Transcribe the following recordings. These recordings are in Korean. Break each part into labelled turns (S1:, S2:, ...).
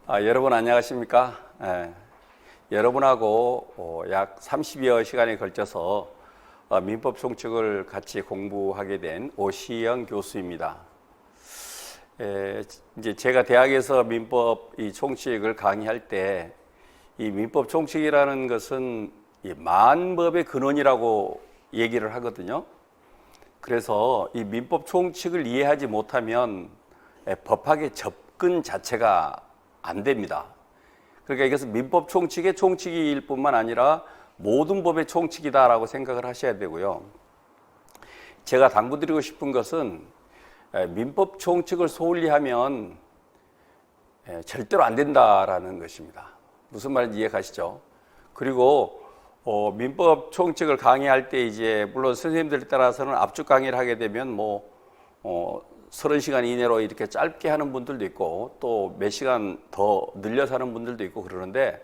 S1: 여러분 안녕하십니까? 여러분하고 약 30여 시간에 걸쳐서 민법 총칙을 같이 공부하게 된 오시영 교수입니다. 이제 제가 대학에서 민법 이 총칙을 강의할 때 이 민법 총칙이라는 것은 이 만법의 근원이라고 얘기를 하거든요. 그래서 이 민법 총칙을 이해하지 못하면 법학의 접근 자체가 안 됩니다. 그러니까 이것은 민법 총칙의 총칙일 뿐만 아니라 모든 법의 총칙이다라고 생각을 하셔야 되고요. 제가 당부드리고 싶은 것은 민법 총칙을 소홀히 하면 절대로 안 된다라는 것입니다. 무슨 말인지 이해가시죠? 그리고 민법 총칙을 강의할 때 이제 물론 선생님들 따라서는 압축 강의를 하게 되면 30시간 이내로 이렇게 짧게 하는 분들도 있고 또 몇 시간 더 늘려서 하는 분들도 있고 그러는데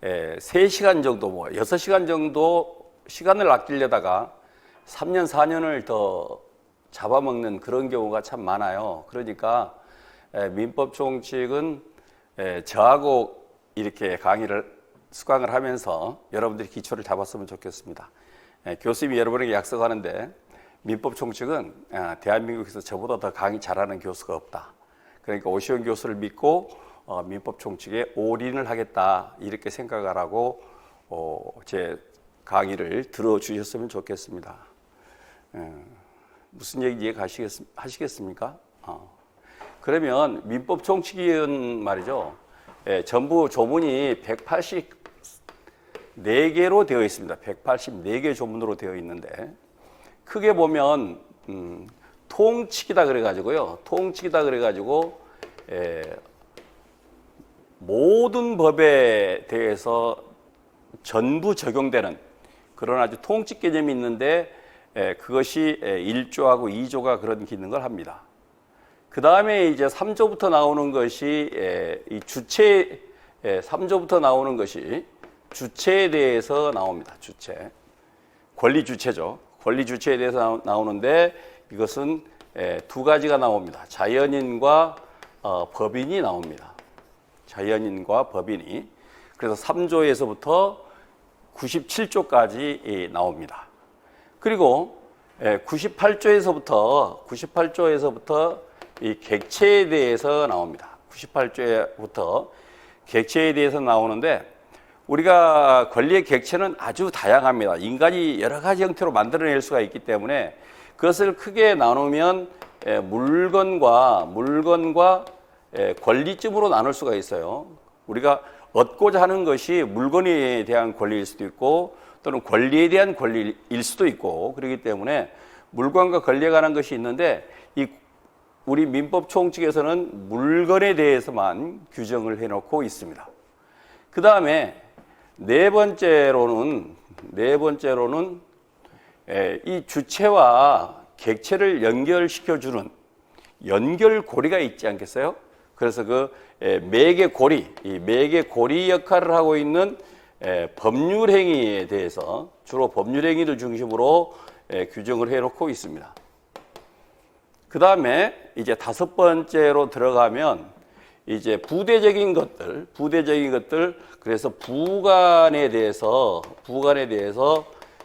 S1: 3시간 정도 6시간 정도 시간을 아끼려다가 3년 4년을 더 잡아먹는 그런 경우가 참 많아요. 그러니까 민법 총칙은 저하고 이렇게 강의를 수강을 하면서 여러분들이 기초를 잡았으면 좋겠습니다. 교수님이 여러분에게 약속하는데 민법 총칙은 대한민국에서 저보다 더 강의 잘하는 교수가 없다. 그러니까 오시영 교수를 믿고 민법 총칙에 올인을 하겠다 이렇게 생각을 하고 제 강의를 들어주셨으면 좋겠습니다. 무슨 얘기 이해하시겠습니까? 그러면 민법 총칙은 말이죠. 전부 조문이 184개로 되어 있습니다. 184개 조문으로 되어 있는데 크게 보면 통칙이다 그래가지고요. 통칙이다 그래가지고 모든 법에 대해서 전부 적용되는 그런 아주 통칙 개념이 있는데 그것이 1조하고 2조가 그런 기능을 합니다. 그 다음에 이제 3조부터 나오는 것이 이 주체 3조부터 나오는 것이 주체에 대해서 나옵니다. 주체. 권리 주체죠. 권리 주체에 대해서 나오는데 이것은 두 가지가 나옵니다. 자연인과 법인이 나옵니다. 자연인과 법인이. 그래서 3조에서부터 97조까지 나옵니다. 그리고 98조에서부터 이 객체에 대해서 나옵니다. 98조부터 객체에 대해서 나오는데 우리가 권리의 객체는 아주 다양합니다. 인간이 여러 가지 형태로 만들어낼 수가 있기 때문에 그것을 크게 나누면 물건과 권리쯤으로 나눌 수가 있어요. 우리가 얻고자 하는 것이 물건에 대한 권리일 수도 있고 또는 권리에 대한 권리일 수도 있고 그렇기 때문에 물건과 권리에 관한 것이 있는데 우리 민법 총칙에서는 물건에 대해서만 규정을 해놓고 있습니다. 그 다음에 네 번째로는 이 주체와 객체를 연결시켜주는 연결고리가 있지 않겠어요? 그래서 그 매개고리, 이 매개고리 역할을 하고 있는 법률행위에 대해서 주로 법률행위를 중심으로 규정을 해놓고 있습니다. 그 다음에 이제 5번째로 들어가면 이제 부대적인 것들, 그래서 부관에 대해서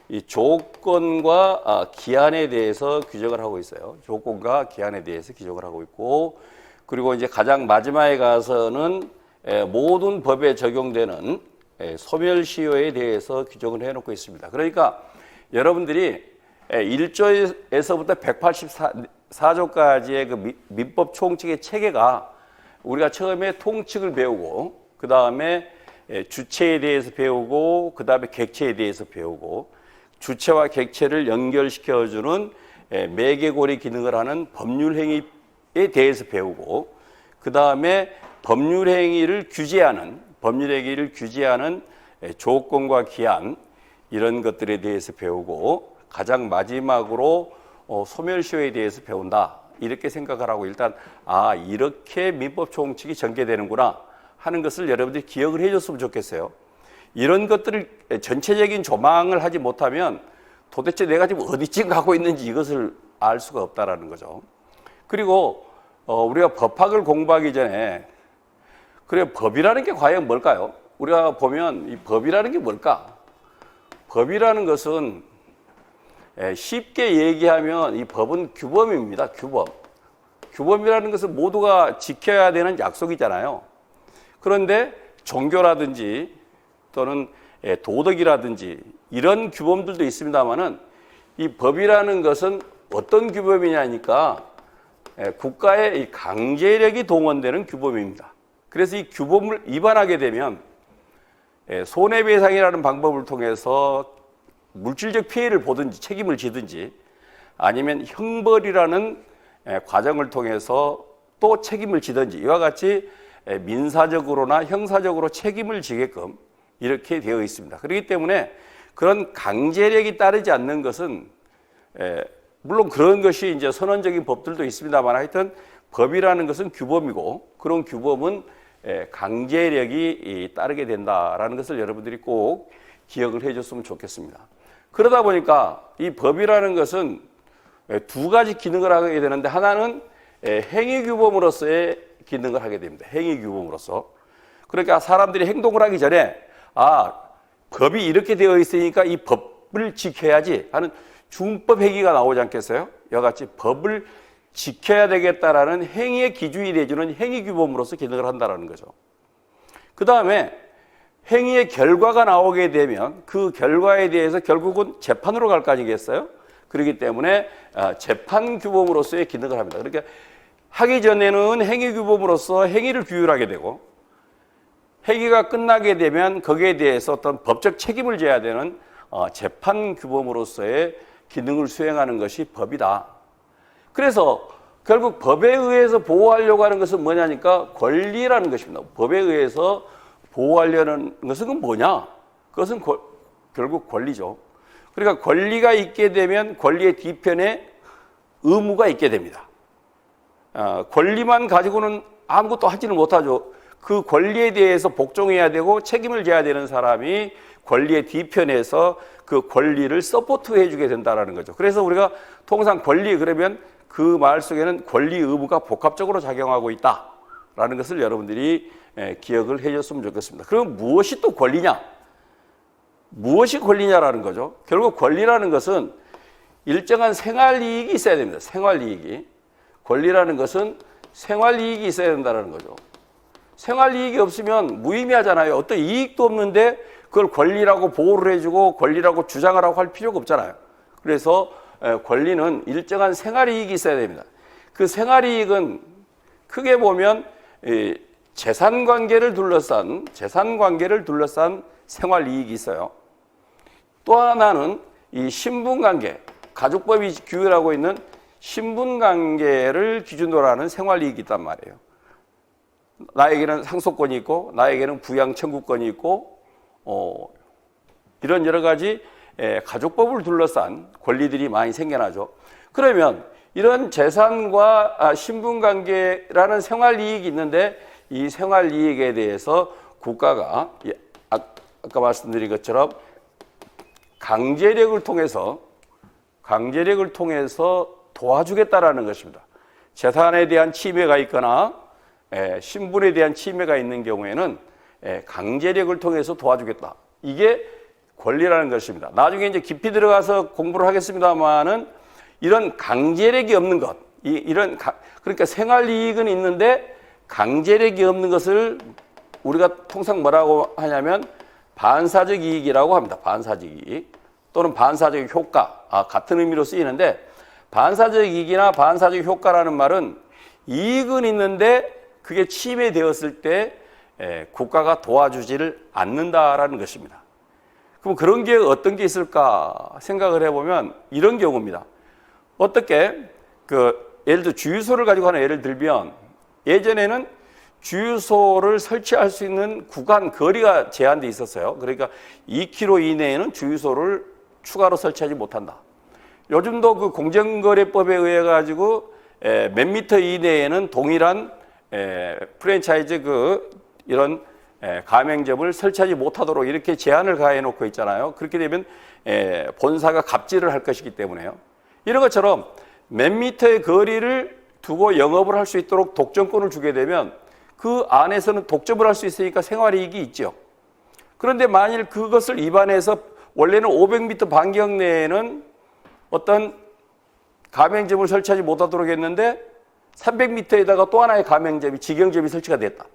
S1: 이 조건과 기한에 대해서 규정을 하고 있어요. 조건과 기한에 대해서 규정을 하고 있고, 그리고 이제 가장 마지막에 가서는 모든 법에 적용되는 소멸시효에 대해서 규정을 해놓고 있습니다. 그러니까 여러분들이 1조에서부터 184조까지의 그 민법 총칙의 체계가 우리가 처음에 통칙을 배우고 그 다음에 주체에 대해서 배우고 그 다음에 객체에 대해서 배우고 주체와 객체를 연결시켜주는 매개고리 기능을 하는 법률행위에 대해서 배우고 그 다음에 법률행위를 규제하는 조건과 기한 이런 것들에 대해서 배우고 가장 마지막으로 소멸시효에 대해서 배운다. 이렇게 생각을 하고 일단 이렇게 민법 총칙이 전개되는구나 하는 것을 여러분들이 기억을 해줬으면 좋겠어요. 이런 것들을 전체적인 조망을 하지 못하면 도대체 내가 지금 어디쯤 가고 있는지 이것을 알 수가 없다라는 거죠. 그리고 우리가 법학을 공부하기 전에 그래, 법이라는 게 과연 뭘까요? 우리가 보면 이 법이라는 게 뭘까? 법이라는 것은 쉽게 얘기하면 이 법은 규범입니다. 규범. 규범이라는 것은 모두가 지켜야 되는 약속이잖아요. 그런데 종교라든지 또는 도덕이라든지 이런 규범들도 있습니다만은 이 법이라는 것은 어떤 규범이냐니까 국가의 이 강제력이 동원되는 규범입니다. 그래서 이 규범을 위반하게 되면 손해배상이라는 방법을 통해서 물질적 피해를 보든지 책임을 지든지 아니면 형벌이라는 과정을 통해서 또 책임을 지든지 이와 같이 민사적으로나 형사적으로 책임을 지게끔 이렇게 되어 있습니다. 그렇기 때문에 그런 강제력이 따르지 않는 것은 물론 그런 것이 이제 선언적인 법들도 있습니다만 하여튼 법이라는 것은 규범이고 그런 규범은 강제력이 따르게 된다라는 것을 여러분들이 꼭 기억을 해줬으면 좋겠습니다. 그러다 보니까 이 법이라는 것은 두 가지 기능을 하게 되는데 하나는 행위규범으로서의 기능을 하게 됩니다. 행위규범으로서. 그러니까 사람들이 행동을 하기 전에 법이 이렇게 되어 있으니까 이 법을 지켜야지 하는 준법 행위가 나오지 않겠어요? 이와 같이 법을 지켜야 되겠다라는 행위의 기준이 되어주는 행위규범으로서 기능을 한다는 거죠. 그 다음에 행위의 결과가 나오게 되면 그 결과에 대해서 결국은 재판으로 갈 거 아니겠어요? 그렇기 때문에 재판규범으로서의 기능을 합니다. 그러니까 하기 전에는 행위규범으로서 행위를 규율하게 되고 행위가 끝나게 되면 거기에 대해서 어떤 법적 책임을 져야 되는 재판규범으로서의 기능을 수행하는 것이 법이다. 그래서 결국 법에 의해서 보호하려고 하는 것은 뭐냐니까 권리라는 것입니다. 법에 의해서 보호하려는 것은 뭐냐? 그것은 결국 권리죠. 그러니까 권리가 있게 되면 권리의 뒤편에 의무가 있게 됩니다. 권리만 가지고는 아무것도 하지는 못하죠. 그 권리에 대해서 복종해야 되고 책임을 져야 되는 사람이 권리의 뒤편에서 그 권리를 서포트해 주게 된다는 거죠. 그래서 우리가 통상 권리 그러면 그 말 속에는 권리 의무가 복합적으로 작용하고 있다라는 것을 여러분들이 기억을 해줬으면 좋겠습니다. 그럼 무엇이 또 권리냐? 무엇이 권리냐라는 거죠. 결국 권리라는 것은 일정한 생활이익이 있어야 됩니다. 생활이익이. 권리라는 것은 생활이익이 있어야 된다는 거죠. 생활이익이 없으면 무의미하잖아요. 어떤 이익도 없는데 그걸 권리라고 보호를 해주고 권리라고 주장을 하고 할 필요가 없잖아요. 그래서 권리는 일정한 생활이익이 있어야 됩니다. 그 생활이익은 크게 보면 재산관계를 둘러싼 생활이익이 있어요. 또 하나는 이 신분관계, 가족법이 규율하고 있는 신분관계를 기준으로 하는 생활이익이 있단 말이에요. 나에게는 상속권이 있고 나에게는 부양청구권이 있고 이런 여러 가지 가족법을 둘러싼 권리들이 많이 생겨나죠. 그러면 이런 재산과 신분관계라는 생활이익이 있는데 이 생활이익에 대해서 국가가 아까 말씀드린 것처럼 강제력을 통해서 도와주겠다라는 것입니다. 재산에 대한 침해가 있거나 신분에 대한 침해가 있는 경우에는 강제력을 통해서 도와주겠다. 이게 권리라는 것입니다. 나중에 이제 깊이 들어가서 공부를 하겠습니다만은 이런 강제력이 없는 것, 그러니까 생활이익은 있는데 강제력이 없는 것을 우리가 통상 뭐라고 하냐면 반사적 이익이라고 합니다. 반사적 이익 또는 반사적 효과 같은 의미로 쓰이는데 반사적 이익이나 반사적 효과라는 말은 이익은 있는데 그게 침해되었을 때 국가가 도와주지를 않는다라는 것입니다. 그럼 그런 게 어떤 게 있을까 생각을 해보면 이런 경우입니다. 어떻게 예를 들어 주유소를 가지고 하나 예를 들면 예전에는 주유소를 설치할 수 있는 구간, 거리가 제한돼 있었어요. 그러니까 2km 이내에는 주유소를 추가로 설치하지 못한다. 요즘도 그 공정거래법에 의해 가지고 몇 미터 이내에는 동일한 프랜차이즈 이런 가맹점을 설치하지 못하도록 이렇게 제한을 가해 놓고 있잖아요. 그렇게 되면 본사가 갑질을 할 것이기 때문에요. 이런 것처럼 몇 미터의 거리를 두고 영업을 할 수 있도록 독점권을 주게 되면 그 안에서는 독점을 할 수 있으니까 생활이익이 있죠. 그런데 만일 그것을 위반해서 원래는 500m 반경 내에는 어떤 가맹점을 설치하지 못하도록 했는데 300m에다가 또 하나의 가맹점이 직영점이 설치가 됐다.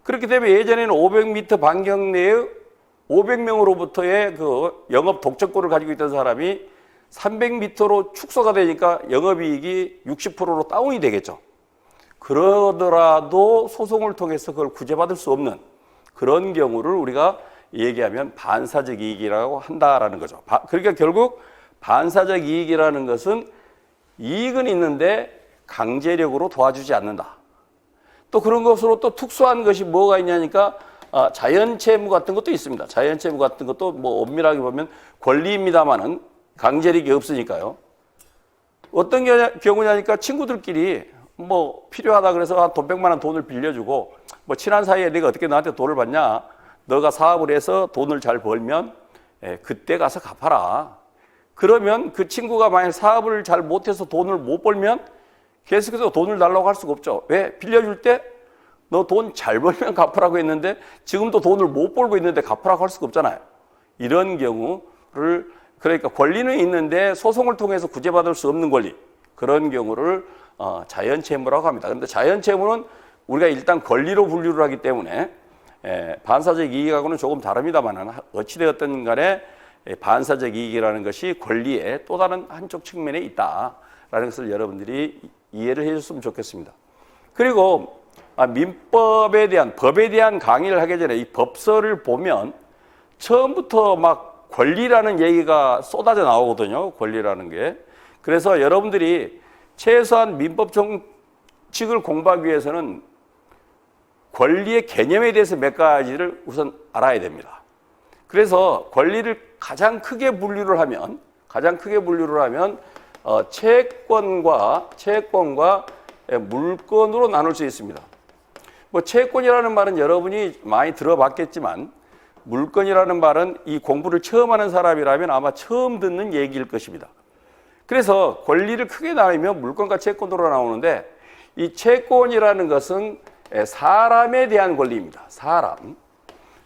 S1: 그렇기 때문에 예전에는 500m 반경 내에 500명으로부터의 그 영업 독점권을 가지고 있던 사람이 300m로 축소가 되니까 영업이익이 60%로 다운이 되겠죠. 그러더라도 소송을 통해서 그걸 구제받을 수 없는 그런 경우를 우리가 얘기하면 반사적 이익이라고 한다라는 거죠. 그러니까 결국 반사적 이익이라는 것은 이익은 있는데 강제력으로 도와주지 않는다. 또 그런 것으로 또 특수한 것이 뭐가 있냐니까 자연채무 같은 것도 있습니다. 자연채무 같은 것도 뭐 엄밀하게 보면 권리입니다만은 강제력이 없으니까요. 어떤 경우냐니까 친구들끼리 뭐 필요하다 그래서 돈 100만 원 돈을 빌려주고 뭐 친한 사이에 내가 어떻게 너한테 돈을 받냐? 너가 사업을 해서 돈을 잘 벌면 그때 가서 갚아라. 그러면 그 친구가 만약 사업을 잘 못해서 돈을 못 벌면 계속해서 돈을 달라고 할 수가 없죠. 왜? 빌려줄 때 너 돈 잘 벌면 갚으라고 했는데 지금도 돈을 못 벌고 있는데 갚으라고 할 수가 없잖아요. 이런 경우를 그러니까 권리는 있는데 소송을 통해서 구제받을 수 없는 권리 그런 경우를 자연채무라고 합니다. 그런데 자연채무는 우리가 일단 권리로 분류를 하기 때문에 반사적 이익하고는 조금 다릅니다만 어찌되었든 간에 반사적 이익이라는 것이 권리의 또 다른 한쪽 측면에 있다라는 것을 여러분들이 이해를 해줬으면 좋겠습니다. 그리고 민법에 대한 법에 대한 강의를 하기 전에 이 법서를 보면 처음부터 막 권리라는 얘기가 쏟아져 나오거든요. 권리라는 게. 그래서 여러분들이 최소한 민법 정칙을 공부하기 위해서는 권리의 개념에 대해서 몇 가지를 우선 알아야 됩니다. 그래서 권리를 가장 크게 분류를 하면 채권과 물권으로 나눌 수 있습니다. 뭐 채권이라는 말은 여러분이 많이 들어봤겠지만 물권이라는 말은 이 공부를 처음 하는 사람이라면 아마 처음 듣는 얘기일 것입니다. 그래서 권리를 크게 나누면 물권과 채권으로 나오는데 이 채권이라는 것은 사람에 대한 권리입니다.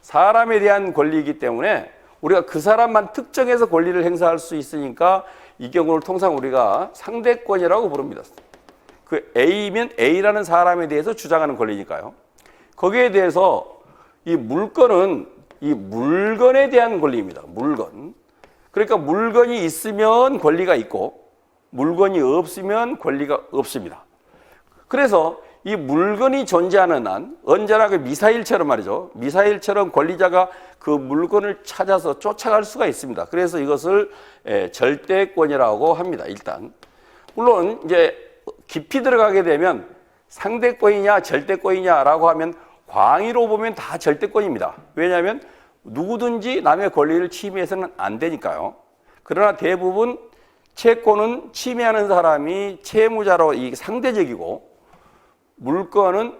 S1: 사람에 대한 권리이기 때문에 우리가 그 사람만 특정해서 권리를 행사할 수 있으니까 이 경우를 통상 우리가 상대권이라고 부릅니다. 그 A면 A라는 사람에 대해서 주장하는 권리니까요. 거기에 대해서 이 물건은 이 물건에 대한 권리입니다. 물건. 그러니까 물건이 있으면 권리가 있고 물건이 없으면 권리가 없습니다. 그래서 이 물건이 존재하는 한 언제나 그 미사일처럼 말이죠. 미사일처럼 권리자가 그 물건을 찾아서 쫓아갈 수가 있습니다. 그래서 이것을 절대권이라고 합니다. 일단 물론 이제 깊이 들어가게 되면 상대권이냐 절대권이냐라고 하면 광의로 보면 다 절대권입니다. 왜냐하면 누구든지 남의 권리를 침해해서는 안 되니까요. 그러나 대부분 채권은 침해하는 사람이 채무자로 이 상대적이고 물건은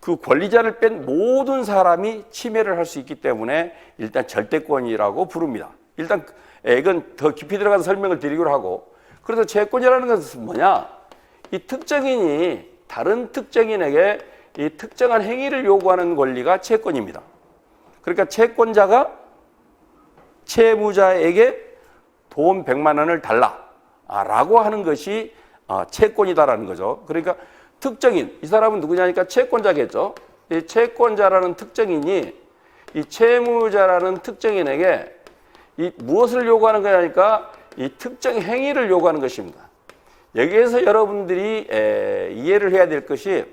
S1: 그 권리자를 뺀 모든 사람이 침해를 할 수 있기 때문에 일단 절대권이라고 부릅니다. 일단 이건 더 깊이 들어가서 설명을 드리기로 하고 그래서 채권이라는 것은 뭐냐? 이 특정인이 다른 특정인에게 이 특정한 행위를 요구하는 권리가 채권입니다. 그러니까 채권자가 채무자에게 돈 100만 원을 달라라고 하는 것이 채권이다라는 거죠. 그러니까 특정인, 이 사람은 누구냐니까 채권자겠죠. 이 채권자라는 특정인이 이 채무자라는 특정인에게 이 무엇을 요구하는 거냐니까 이 특정 행위를 요구하는 것입니다. 여기에서 여러분들이 이해를 해야 될 것이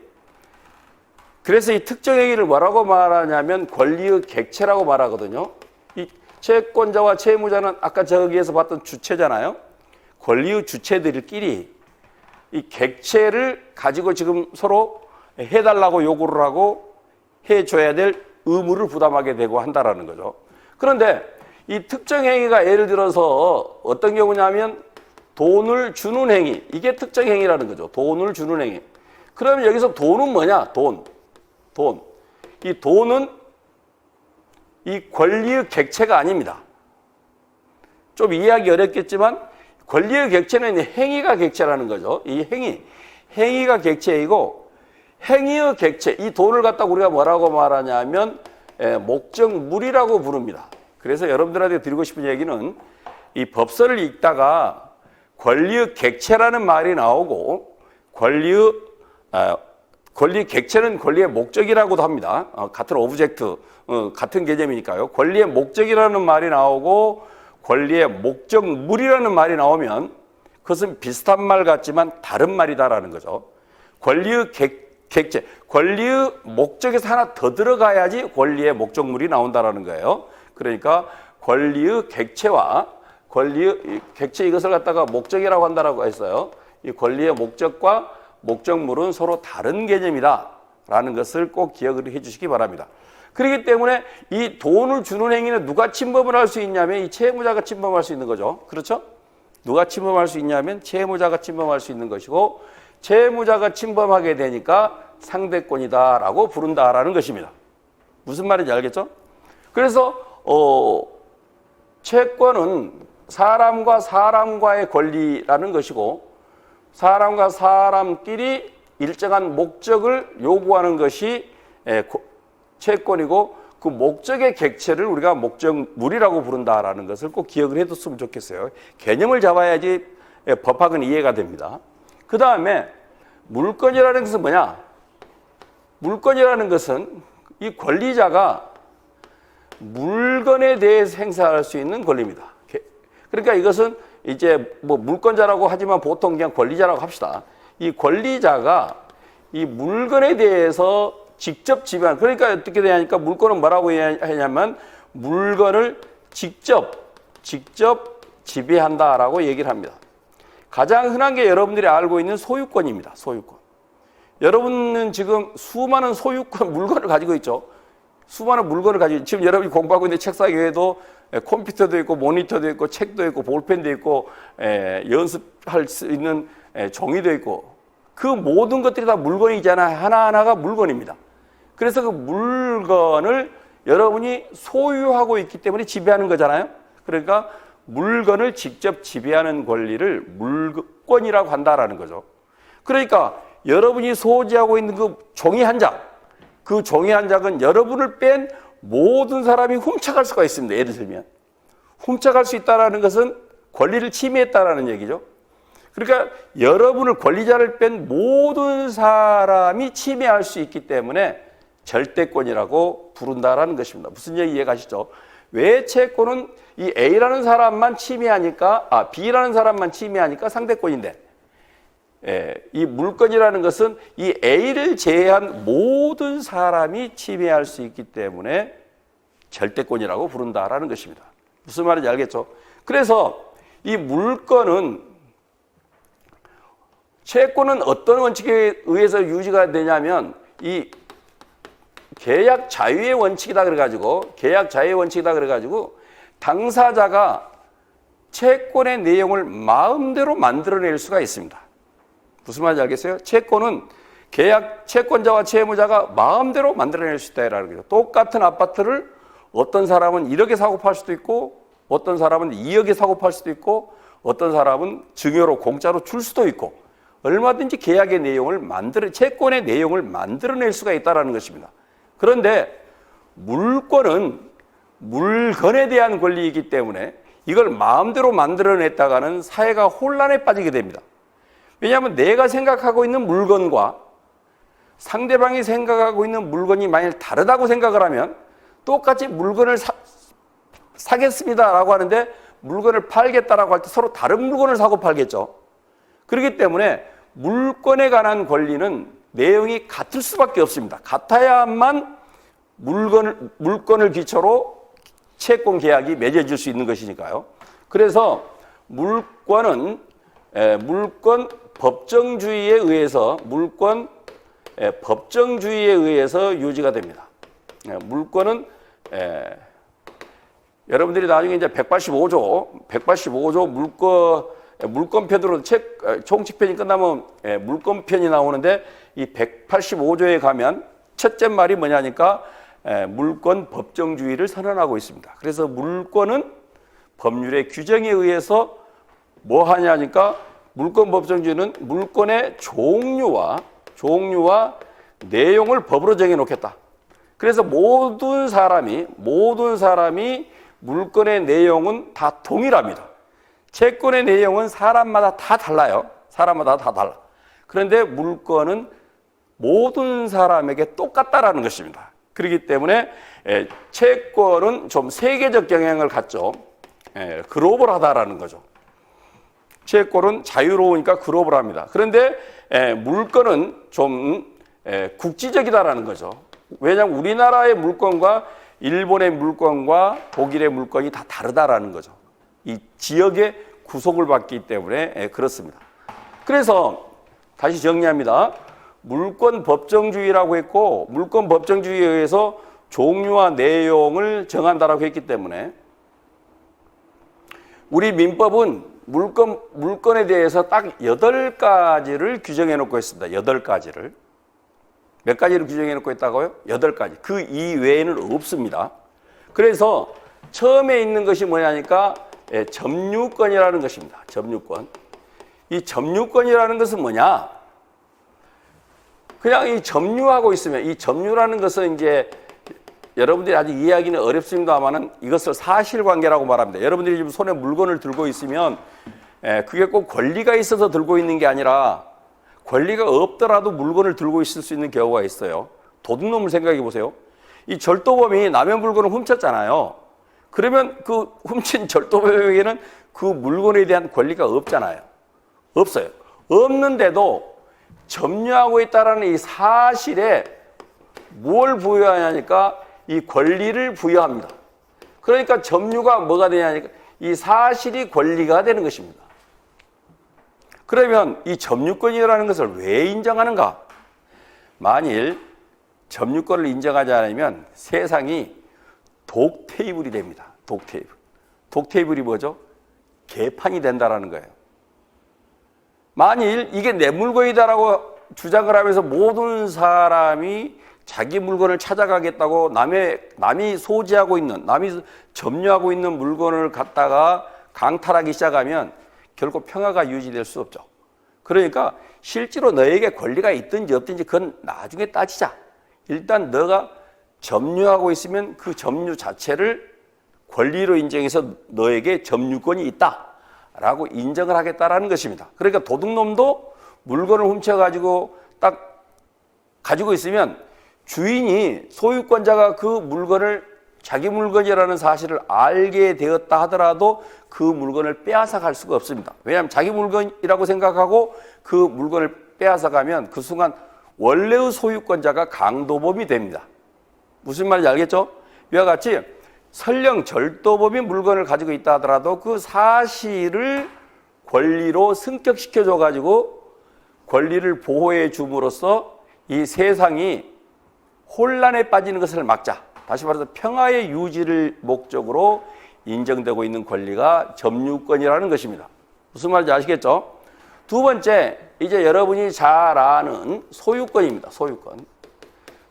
S1: 그래서 이 특정 행위를 뭐라고 말하냐면 권리의 객체라고 말하거든요. 이 채권자와 채무자는 아까 저기에서 봤던 주체잖아요. 권리의 주체들끼리 이 객체를 가지고 지금 서로 해달라고 요구를 하고 해줘야 될 의무를 부담하게 되고 한다라는 거죠. 그런데 이 특정 행위가 예를 들어서 어떤 경우냐면 돈을 주는 행위, 이게 특정 행위라는 거죠. 돈을 주는 행위. 그러면 여기서 돈은 뭐냐? 돈. 이 돈은 이 권리의 객체가 아닙니다. 좀 이해하기 어렵겠지만 권리의 객체는 행위가 객체라는 거죠. 이 행위가 객체이고 행위의 객체, 이 돈을 갖다 우리가 뭐라고 말하냐면 목적물이라고 부릅니다. 그래서 여러분들한테 드리고 싶은 얘기는 이 법서를 읽다가 권리의 객체라는 말이 나오고 권리 객체는 권리의 목적이라고도 합니다. 같은 오브젝트, 같은 개념이니까요. 권리의 목적이라는 말이 나오고 권리의 목적물이라는 말이 나오면 그것은 비슷한 말 같지만 다른 말이다라는 거죠. 권리의 객체, 권리의 목적에서 하나 더 들어가야지 권리의 목적물이 나온다라는 거예요. 그러니까 권리의 객체와 권리의 객체 이것을 갖다가 목적이라고 한다라고 했어요. 이 권리의 목적과 목적물은 서로 다른 개념이다라는 것을 꼭 기억을 해주시기 바랍니다. 그렇기 때문에 이 돈을 주는 행위는 누가 침범을 할 수 있냐면 이 채무자가 침범할 수 있는 거죠. 그렇죠? 누가 침범할 수 있냐면 채무자가 침범할 수 있는 것이고 채무자가 침범하게 되니까 상대권이다라고 부른다라는 것입니다. 무슨 말인지 알겠죠? 그래서 채권은 사람과 사람과의 권리라는 것이고 사람과 사람끼리 일정한 목적을 요구하는 것이 채권이고 그 목적의 객체를 우리가 목적물이라고 부른다라는 것을 꼭 기억을 해뒀으면 좋겠어요. 개념을 잡아야지 법학은 이해가 됩니다. 그 다음에 물건이라는 것은 뭐냐? 물건이라는 것은 이 권리자가 물건에 대해서 행사할 수 있는 권리입니다. 그러니까 이것은 이제 뭐 물권자라고 하지만 보통 그냥 권리자라고 합시다. 이 권리자가 이 물건에 대해서 직접 지배하는, 그러니까 어떻게 되냐니까 물건은 뭐라고 하냐면 물건을 직접 지배한다라고 얘기를 합니다. 가장 흔한 게 여러분들이 알고 있는 소유권입니다. 소유권. 여러분은 지금 수많은 소유권 물건을 가지고 있죠. 수많은 물건을 가지고 지금 여러분이 공부하고 있는 책상 외에도 컴퓨터도 있고 모니터도 있고 책도 있고 볼펜도 있고 연습할 수 있는 종이도 있고 그 모든 것들이 다 물건이잖아요. 하나하나가 물건입니다. 그래서 그 물건을 여러분이 소유하고 있기 때문에 지배하는 거잖아요. 그러니까 물건을 직접 지배하는 권리를 물권이라고 한다라는 거죠. 그러니까 여러분이 소지하고 있는 그 종이 한 장, 그 종이 한 장은 여러분을 뺀 모든 사람이 훔쳐갈 수가 있습니다. 예를 들면 훔쳐갈 수 있다는 것은 권리를 침해했다라는 얘기죠. 그러니까 여러분을 권리자를 뺀 모든 사람이 침해할 수 있기 때문에 절대권이라고 부른다라는 것입니다. 무슨 얘기 이해가시죠? 왜 채권은 이 A라는 사람만 침해하니까 B라는 사람만 침해하니까 상대권인데 이 물건이라는 것은 이 A를 제외한 모든 사람이 침해할 수 있기 때문에 절대권이라고 부른다라는 것입니다. 무슨 말인지 알겠죠? 그래서 이 물건은 채권은 어떤 원칙에 의해서 유지가 되냐면 이 계약 자유의 원칙이다 그래가지고 당사자가 채권의 내용을 마음대로 만들어낼 수가 있습니다. 무슨 말인지 알겠어요? 채권은 채권자와 채무자가 마음대로 만들어낼 수 있다라는 거죠. 똑같은 아파트를 어떤 사람은 1억에 사고 팔 수도 있고 어떤 사람은 2억에 사고 팔 수도 있고 어떤 사람은 증여로 공짜로 줄 수도 있고 얼마든지 계약의 내용을 채권의 내용을 만들어낼 수가 있다는 것입니다. 그런데 물권은 물건에 대한 권리이기 때문에 이걸 마음대로 만들어냈다가는 사회가 혼란에 빠지게 됩니다. 왜냐하면 내가 생각하고 있는 물건과 상대방이 생각하고 있는 물건이 만약 다르다고 생각을 하면 똑같이 물건을 사겠습니다라고 하는데 물건을 팔겠다라고 할 때 서로 다른 물건을 사고 팔겠죠. 그렇기 때문에 물건에 관한 권리는 내용이 같을 수밖에 없습니다. 같아야만 물건을 기초로 채권 계약이 맺어질 수 있는 것이니까요. 그래서 물권 법정주의에 의해서 유지가 됩니다. 물권은 여러분들이 나중에 이제 185조 물권편으로 총칙편이 끝나면 물권편이 나오는데 이 185조에 가면 첫째 말이 뭐냐니까 물권 법정주의를 선언하고 있습니다. 그래서 물권은 법률의 규정에 의해서 뭐 하냐니까 물권 법정주의는 물권의 종류와 내용을 법으로 정해놓겠다. 그래서 모든 사람이 물건의 내용은 다 동일합니다. 채권의 내용은 사람마다 다 달라요. 사람마다 다 달라. 그런데 물건은 모든 사람에게 똑같다라는 것입니다. 그렇기 때문에 채권은 좀 세계적 경향을 갖죠. 글로벌하다라는 거죠. 채권은 자유로우니까 글로벌합니다. 그런데 물건은 좀 국지적이다라는 거죠. 왜냐하면 우리나라의 물건과 일본의 물건과 독일의 물건이 다 다르다라는 거죠. 이 지역의 구속을 받기 때문에 그렇습니다. 그래서 다시 정리합니다. 물권 법정주의라고 했고, 물권 법정주의에 의해서 종류와 내용을 정한다라고 했기 때문에 우리 민법은 물건에 대해서 딱 8가지를 규정해 놓고 있습니다. 8가지를. 몇 가지를 규정해 놓고 있다고요? 8가지. 그 이외에는 없습니다. 그래서 처음에 있는 것이 뭐냐니까 점유권이라는 것입니다. 점유권. 이 점유권이라는 것은 뭐냐? 그냥 이 점유하고 있으면, 이 점유라는 것은 이제 여러분들이 아직 이해하기는 어렵습니다만은 이것을 사실관계라고 말합니다. 여러분들이 지금 손에 물건을 들고 있으면 그게 꼭 권리가 있어서 들고 있는 게 아니라 권리가 없더라도 물건을 들고 있을 수 있는 경우가 있어요. 도둑놈을 생각해 보세요. 이 절도범이 남의 물건을 훔쳤잖아요. 그러면 그 훔친 절도범에게는 그 물건에 대한 권리가 없잖아요. 없어요. 없는데도 점유하고 있다는 이 사실에 뭘 부여하냐니까 이 권리를 부여합니다. 그러니까 점유가 뭐가 되냐니까 이 사실이 권리가 되는 것입니다. 그러면 이 점유권이라는 것을 왜 인정하는가? 만일 점유권을 인정하지 않으면 세상이 독테이블이 됩니다. 독테이블. 독테이블이 뭐죠? 개판이 된다라는 거예요. 만일 이게 내 물건이다라고 주장을 하면서 모든 사람이 자기 물건을 찾아가겠다고 남이 소지하고 있는, 남이 점유하고 있는 물건을 갖다가 강탈하기 시작하면 결코 평화가 유지될 수 없죠. 그러니까 실제로 너에게 권리가 있든지 없든지 그건 나중에 따지자. 일단 너가 점유하고 있으면 그 점유 자체를 권리로 인정해서 너에게 점유권이 있다라고 인정을 하겠다라는 것입니다. 그러니까 도둑놈도 물건을 훔쳐가지고 딱 가지고 있으면 주인이, 소유권자가 그 물건을 자기 물건이라는 사실을 알게 되었다 하더라도 그 물건을 빼앗아 갈 수가 없습니다. 왜냐하면 자기 물건이라고 생각하고 그 물건을 빼앗아 가면 그 순간 원래의 소유권자가 강도범이 됩니다. 무슨 말인지 알겠죠? 이와 같이 설령 절도범이 물건을 가지고 있다 하더라도 그 사실을 권리로 승격시켜줘 가지고 권리를 보호해 줌으로써 이 세상이 혼란에 빠지는 것을 막자. 다시 말해서 평화의 유지를 목적으로 인정되고 있는 권리가 점유권이라는 것입니다. 무슨 말인지 아시겠죠? 두 번째, 이제 여러분이 잘 아는 소유권입니다. 소유권.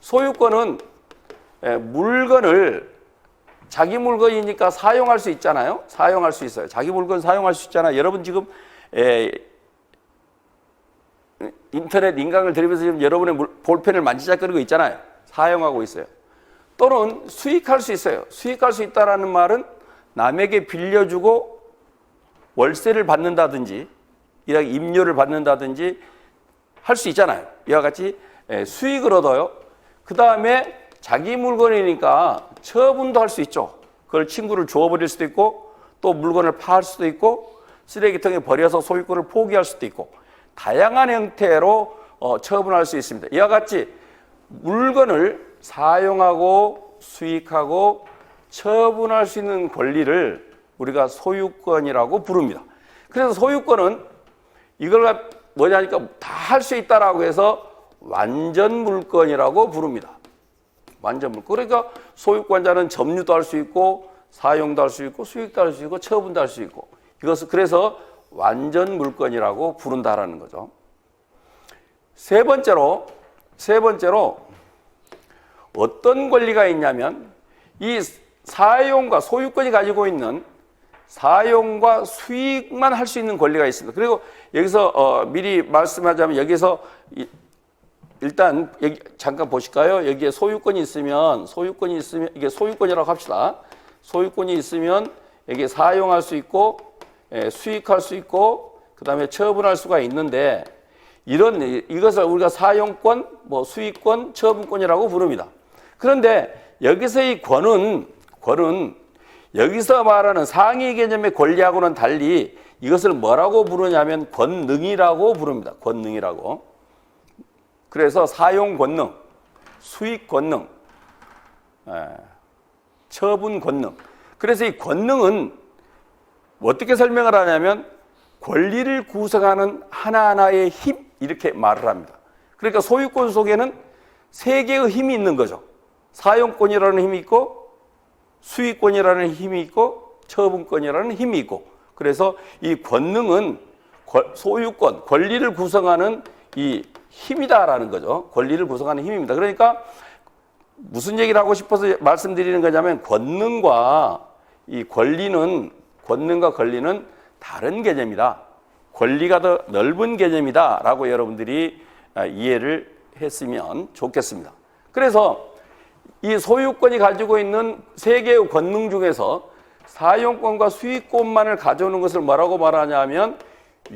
S1: 소유권은 물건을 자기 물건이니까 사용할 수 있잖아요. 사용할 수 있어요. 자기 물건 사용할 수 있잖아요. 여러분 지금 인터넷 인강을 들으면서 지금 여러분의 볼펜을 만지작거리고 있잖아요. 사용하고 있어요. 또는 수익할 수 있어요. 수익할 수 있다는 말은 남에게 빌려주고 월세를 받는다든지 임료를 받는다든지 할 수 있잖아요. 이와 같이 수익을 얻어요. 그 다음에 자기 물건이니까 처분도 할 수 있죠. 그걸 친구를 주워버릴 수도 있고 또 물건을 파할 수도 있고 쓰레기통에 버려서 소유권을 포기할 수도 있고 다양한 형태로 처분할 수 있습니다. 이와 같이 물건을 사용하고 수익하고 처분할 수 있는 권리를 우리가 소유권이라고 부릅니다. 그래서 소유권은 이걸 뭐냐니까 다 할 수 있다라고 해서 완전 물권이라고 부릅니다. 완전 물권. 그러니까 소유권자는 점유도 할 수 있고 사용도 할 수 있고 수익도 할 수 있고 처분도 할 수 있고 이것을 그래서 완전 물권이라고 부른다라는 거죠. 세 번째로 어떤 권리가 있냐면 이 사용과 소유권이 가지고 있는 사용과 수익만 할 수 있는 권리가 있습니다. 그리고 여기서 미리 말씀하자면 여기서 일단 여기 잠깐 보실까요? 여기에 소유권이 있으면 이게 소유권이라고 합시다. 소유권이 있으면 여기 사용할 수 있고 수익할 수 있고 그다음에 처분할 수가 있는데 이것을 우리가 사용권, 뭐 수익권, 처분권이라고 부릅니다. 그런데 여기서 이 권은 여기서 말하는 상위 개념의 권리하고는 달리 이것을 뭐라고 부르냐면 권능이라고 부릅니다. 권능이라고. 그래서 사용 권능, 수익 권능, 처분 권능. 그래서 이 권능은 어떻게 설명을 하냐면 권리를 구성하는 하나하나의 힘 이렇게 말을 합니다. 그러니까 소유권 속에는 세 개의 힘이 있는 거죠. 사용권이라는 힘이 있고 수익권이라는 힘이 있고 처분권이라는 힘이 있고 그래서 이 권능은 소유권, 권리를 구성하는 이 힘이다라는 거죠. 권리를 구성하는 힘입니다. 그러니까 무슨 얘기를 하고 싶어서 말씀드리는 거냐면 권능과 권리는 다른 개념이다. 권리가 더 넓은 개념이다 라고 여러분들이 이해를 했으면 좋겠습니다. 그래서 이 소유권이 가지고 있는 세 개의 권능 중에서 사용권과 수익권만을 가져오는 것을 뭐라고 말하냐면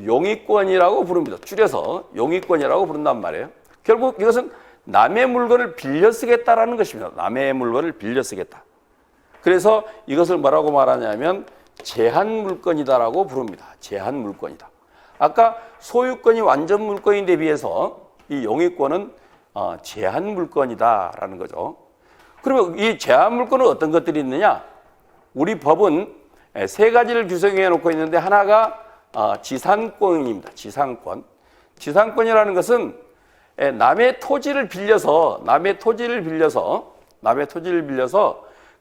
S1: 용익권이라고 부릅니다. 줄여서 용익권이라고 부른단 말이에요. 결국 이것은 남의 물건을 빌려 쓰겠다라는 것입니다. 남의 물건을 빌려 쓰겠다. 그래서 이것을 뭐라고 말하냐면 제한 물건이다라고 부릅니다. 제한 물건이다. 아까 소유권이 완전 물건인데 비해서 이 용익권은 제한 물건이다라는 거죠. 그러면 이 제한 물건은 어떤 것들이 있느냐? 우리 법은 세 가지를 규정해 놓고 있는데 하나가 지상권입니다. 지상권. 지상권이라는 것은 남의 토지를 빌려서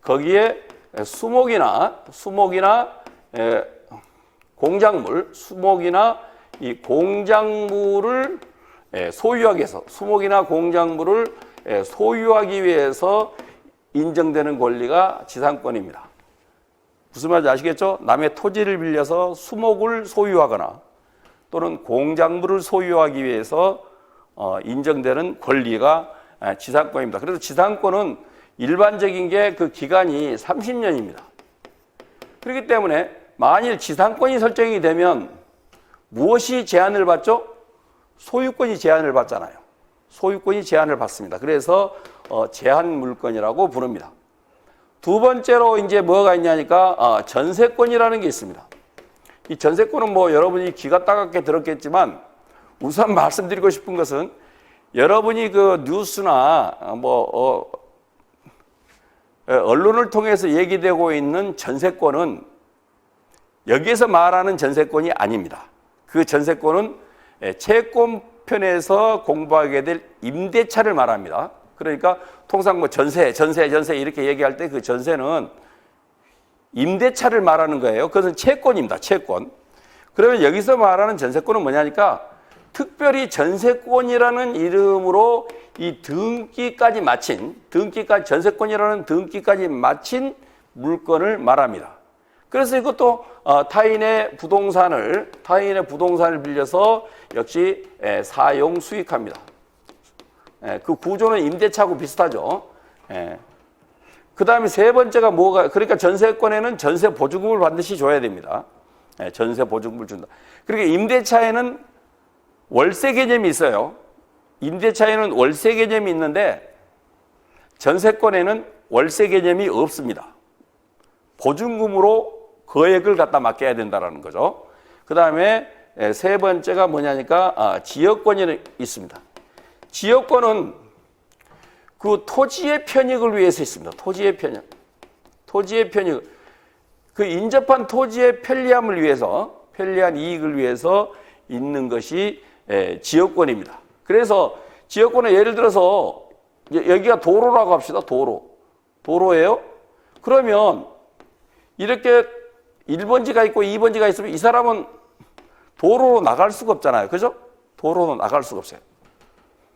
S1: 거기에 수목이나 공작물, 수목이나 이 공작물을 소유하기 위해서 수목이나 공작물을 소유하기 위해서 인정되는 권리가 지상권입니다. 무슨 말인지 아시겠죠? 남의 토지를 빌려서 수목을 소유하거나 또는 공작물을 소유하기 위해서 인정되는 권리가 지상권입니다. 그래서 지상권은 일반적인 게 그 기간이 30년입니다. 그렇기 때문에 만일 지상권이 설정이 되면 무엇이 제한을 받죠? 소유권이 제한을 받잖아요. 소유권이 제한을 받습니다. 그래서 제한 물건이라고 부릅니다. 두 번째로 이제 뭐가 있냐니까 전세권이라는 게 있습니다. 이 전세권은 뭐 여러분이 귀가 따갑게 들었겠지만 우선 말씀드리고 싶은 것은 여러분이 그 뉴스나 언론을 통해서 얘기되고 있는 전세권은 여기에서 말하는 전세권이 아닙니다. 그 전세권은 채권편에서 공부하게 될 임대차를 말합니다. 그러니까 통상 뭐 전세 이렇게 얘기할 때 그 전세는 임대차를 말하는 거예요. 그것은 채권입니다. 채권. 그러면 여기서 말하는 전세권은 뭐냐니까 특별히 전세권이라는 이름으로 이 등기까지 전세권이라는 등기까지 마친 물건을 말합니다. 그래서 이것도 타인의 부동산을 빌려서 역시 사용 수익합니다. 그 구조는 임대차하고 비슷하죠. 그 다음에 세 번째가 그러니까 전세권에는 전세 보증금을 반드시 줘야 됩니다. 전세 보증금을 준다. 그러니까 임대차에는 월세 개념이 있어요. 임대차에는 월세 개념이 있는데 전세권에는 월세 개념이 없습니다. 보증금으로 거액을 갖다 맡겨야 된다는 거죠. 그 다음에 세 번째가 뭐냐니까 지역권이 있습니다. 지역권은 그 토지의 편익을 위해서 있습니다. 토지의 편익. 그 인접한 토지의 편리한 이익을 위해서 있는 것이 지역권입니다. 그래서 지역권은 예를 들어서 여기가 도로라고 합시다. 도로예요. 그러면 이렇게 1번지가 있고 2번지가 있으면 이 사람은 도로로 나갈 수가 없잖아요. 그죠? 도로로 나갈 수가 없어요.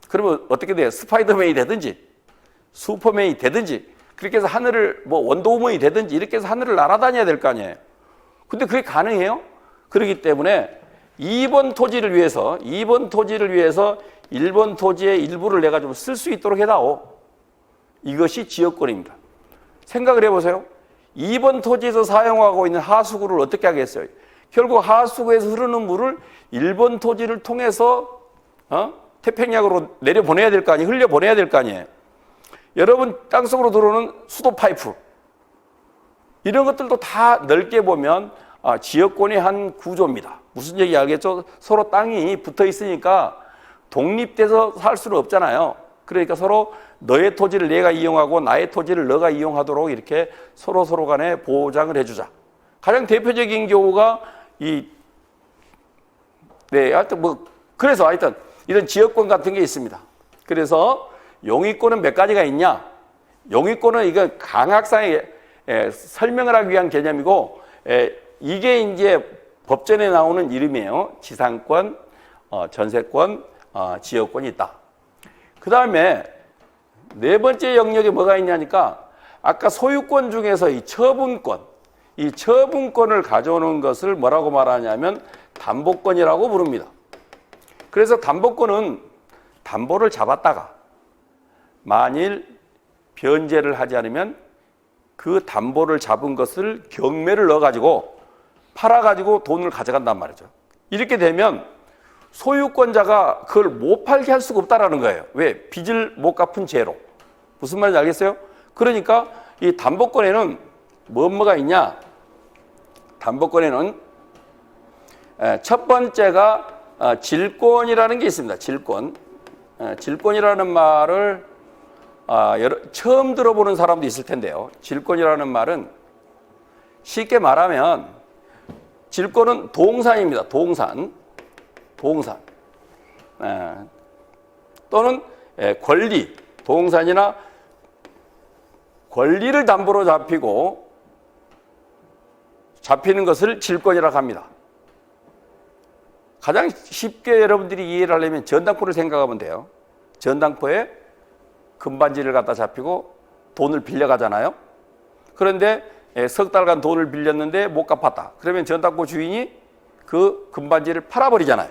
S1: 그러면 어떻게 돼요? 스파이더맨이 되든지 슈퍼맨이 되든지 그렇게 해서 하늘을 원더우먼이 되든지 이렇게 해서 하늘을 날아다녀야 될 거 아니에요. 근데 그게 가능해요? 그렇기 때문에 2번 토지를 위해서 일본 토지의 일부를 내가 좀 쓸 수 있도록 해다오. 이것이 지역권입니다. 생각을 해보세요. 2번 토지에서 사용하고 있는 하수구를 어떻게 하겠어요? 결국 하수구에서 흐르는 물을 일본 토지를 통해서 태평양으로 내려보내야 될 거 아니에요? 흘려보내야 될 거 아니에요? 여러분 땅속으로 들어오는 수도 파이프 이런 것들도 다 넓게 보면 지역권의 한 구조입니다. 무슨 얘기 알겠죠? 서로 땅이 붙어 있으니까 독립돼서 살 수는 없잖아요. 그러니까 서로 너의 토지를 내가 이용하고 나의 토지를 너가 이용하도록 이렇게 서로 간에 보장을 해주자. 가장 대표적인 경우가 그래서 하여튼 이런 지역권 같은 게 있습니다. 그래서 용의권은 몇 가지가 있냐? 용의권은 이건 강학상에 설명을 하기 위한 개념이고, 이게 이제 법전에 나오는 이름이에요. 지상권, 전세권, 지역권이 있다. 그 다음에 네 번째 영역에 뭐가 있냐니까, 아까 소유권 중에서 이 처분권을 가져오는 것을 뭐라고 말하냐면 담보권이라고 부릅니다. 그래서 담보권은 담보를 잡았다가 만일 변제를 하지 않으면 그 담보를 잡은 것을 경매를 넣어가지고 팔아가지고 돈을 가져간단 말이죠. 이렇게 되면 소유권자가 그걸 못 팔게 할 수가 없다라는 거예요. 왜? 빚을 못 갚은 죄로. 무슨 말인지 알겠어요? 그러니까 이 담보권에는 뭐가 있냐? 담보권에는 첫 번째가 질권이라는 게 있습니다. 질권. 질권이라는 말을 처음 들어보는 사람도 있을 텐데요. 질권이라는 말은 쉽게 말하면 질권은 동산입니다. 동산. 또는 권리. 동산이나 권리를 담보로 잡히는 것을 질권이라고 합니다. 가장 쉽게 여러분들이 이해를 하려면 전당포를 생각하면 돼요. 전당포에 금반지를 갖다 잡히고 돈을 빌려가잖아요. 그런데 석 달간 돈을 빌렸는데 못 갚았다. 그러면 전당포 주인이 그 금반지를 팔아버리잖아요.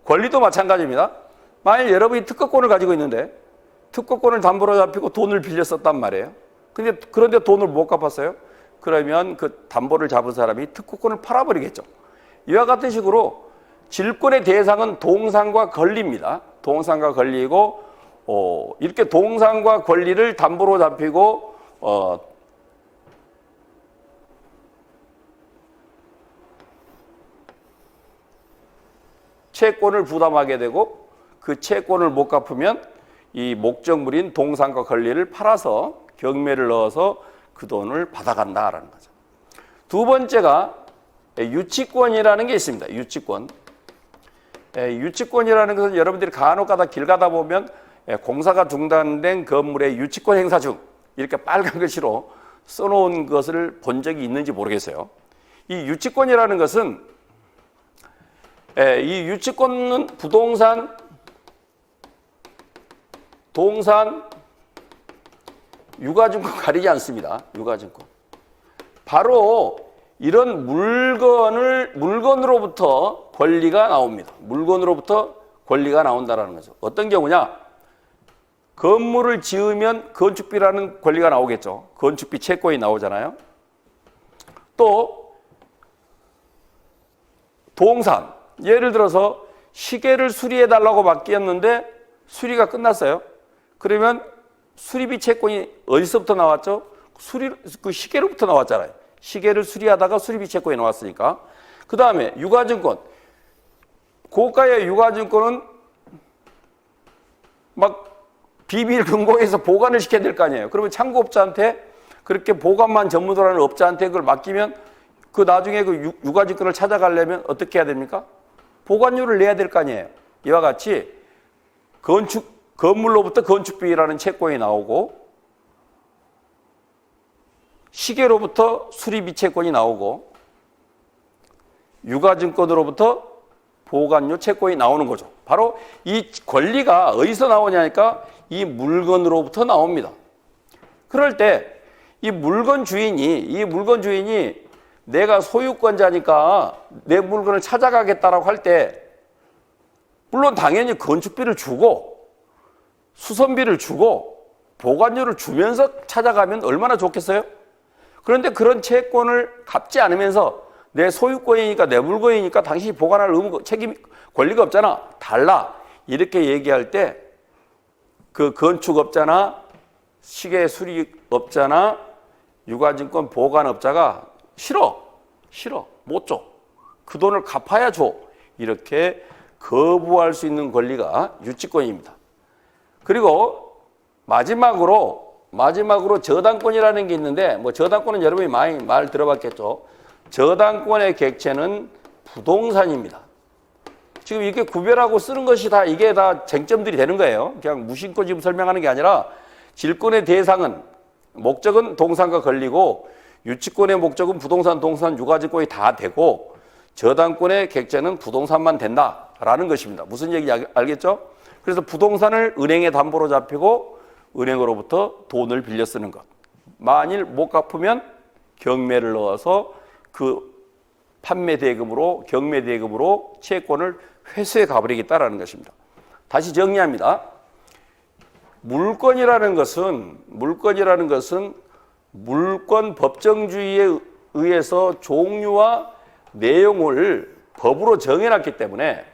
S1: 권리도 마찬가지입니다. 만일 여러분이 특허권을 가지고 있는데 특허권을 담보로 잡히고 돈을 빌렸었단 말이에요. 그런데 돈을 못 갚았어요. 그러면 그 담보를 잡은 사람이 특허권을 팔아버리겠죠. 이와 같은 식으로 질권의 대상은 동산과 권리입니다. 동산과 권리이고, 이렇게 동산과 권리를 담보로 잡히고, 채권을 부담하게 되고, 그 채권을 못 갚으면 이 목적물인 동산과 권리를 팔아서 경매를 넣어서 그 돈을 받아간다라는 거죠. 두 번째가 유치권이라는 게 있습니다. 유치권. 유치권이라는 것은 여러분들이 간혹 가다 길 가다 보면 공사가 중단된 건물의 유치권 행사 중 이렇게 빨간 글씨로 써놓은 것을 본 적이 있는지 모르겠어요. 이 유치권이라는 것은 이 유치권은 부동산, 동산, 유가증권 가리지 않습니다. 유가증권. 바로 이런 물건으로부터 권리가 나옵니다. 물건으로부터 권리가 나온다는 거죠. 어떤 경우냐? 건물을 지으면 건축비라는 권리가 나오겠죠. 건축비 채권이 나오잖아요. 또 동산. 예를 들어서 시계를 수리해달라고 맡겼는데 수리가 끝났어요. 그러면 수리비 채권이 어디서부터 나왔죠? 그 시계로부터 나왔잖아요. 시계를 수리하다가 수리비 채권이 나왔으니까. 그 다음에 유가증권. 고가의 유가증권은 막 비밀 금고에서 보관을 시켜야 될 거 아니에요. 그러면 창고업자한테 그렇게 보관만 전문으로 하는 업자한테 그걸 맡기면 그 나중에 그 유가증권을 찾아가려면 어떻게 해야 됩니까? 보관료를 내야 될 거 아니에요. 이와 같이 건물로부터 건축비라는 채권이 나오고 시계로부터 수리비 채권이 나오고 유가증권으로부터 보관료 채권이 나오는 거죠. 바로 이 권리가 어디서 나오냐니까 이 물건으로부터 나옵니다. 그럴 때 이 물건 주인이 내가 소유권자니까 내 물건을 찾아가겠다라고 할 때 물론 당연히 건축비를 주고 수선비를 주고 보관료를 주면서 찾아가면 얼마나 좋겠어요? 그런데 그런 채권을 갚지 않으면서 내 소유권이니까 내 물건이니까 당신이 보관할 의무, 책임, 권리가 없잖아. 달라. 이렇게 얘기할 때 그 건축업자나 시계 수리업자나 유가증권 보관업자가 싫어. 못 줘. 그 돈을 갚아야 줘. 이렇게 거부할 수 있는 권리가 유치권입니다. 그리고 마지막으로 저당권이라는 게 있는데, 뭐 저당권은 여러분이 많이 말 들어봤겠죠. 저당권의 객체는 부동산입니다. 지금 이렇게 구별하고 쓰는 것이 이게 다 쟁점들이 되는 거예요. 그냥 무심코 지금 설명하는 게 아니라 질권의 대상은, 목적은 동산과 권리고 유치권의 목적은 부동산, 동산, 유가증권이 다 되고 저당권의 객체는 부동산만 된다라는 것입니다. 무슨 얘기인지 알겠죠? 그래서 부동산을 은행에 담보로 잡히고 은행으로부터 돈을 빌려 쓰는 것. 만일 못 갚으면 경매를 넣어서 그 판매 대금으로, 경매 대금으로 채권을 회수해 가버리겠다라는 것입니다. 다시 정리합니다. 물권이라는 것은 물권 법정주의에 의해서 종류와 내용을 법으로 정해놨기 때문에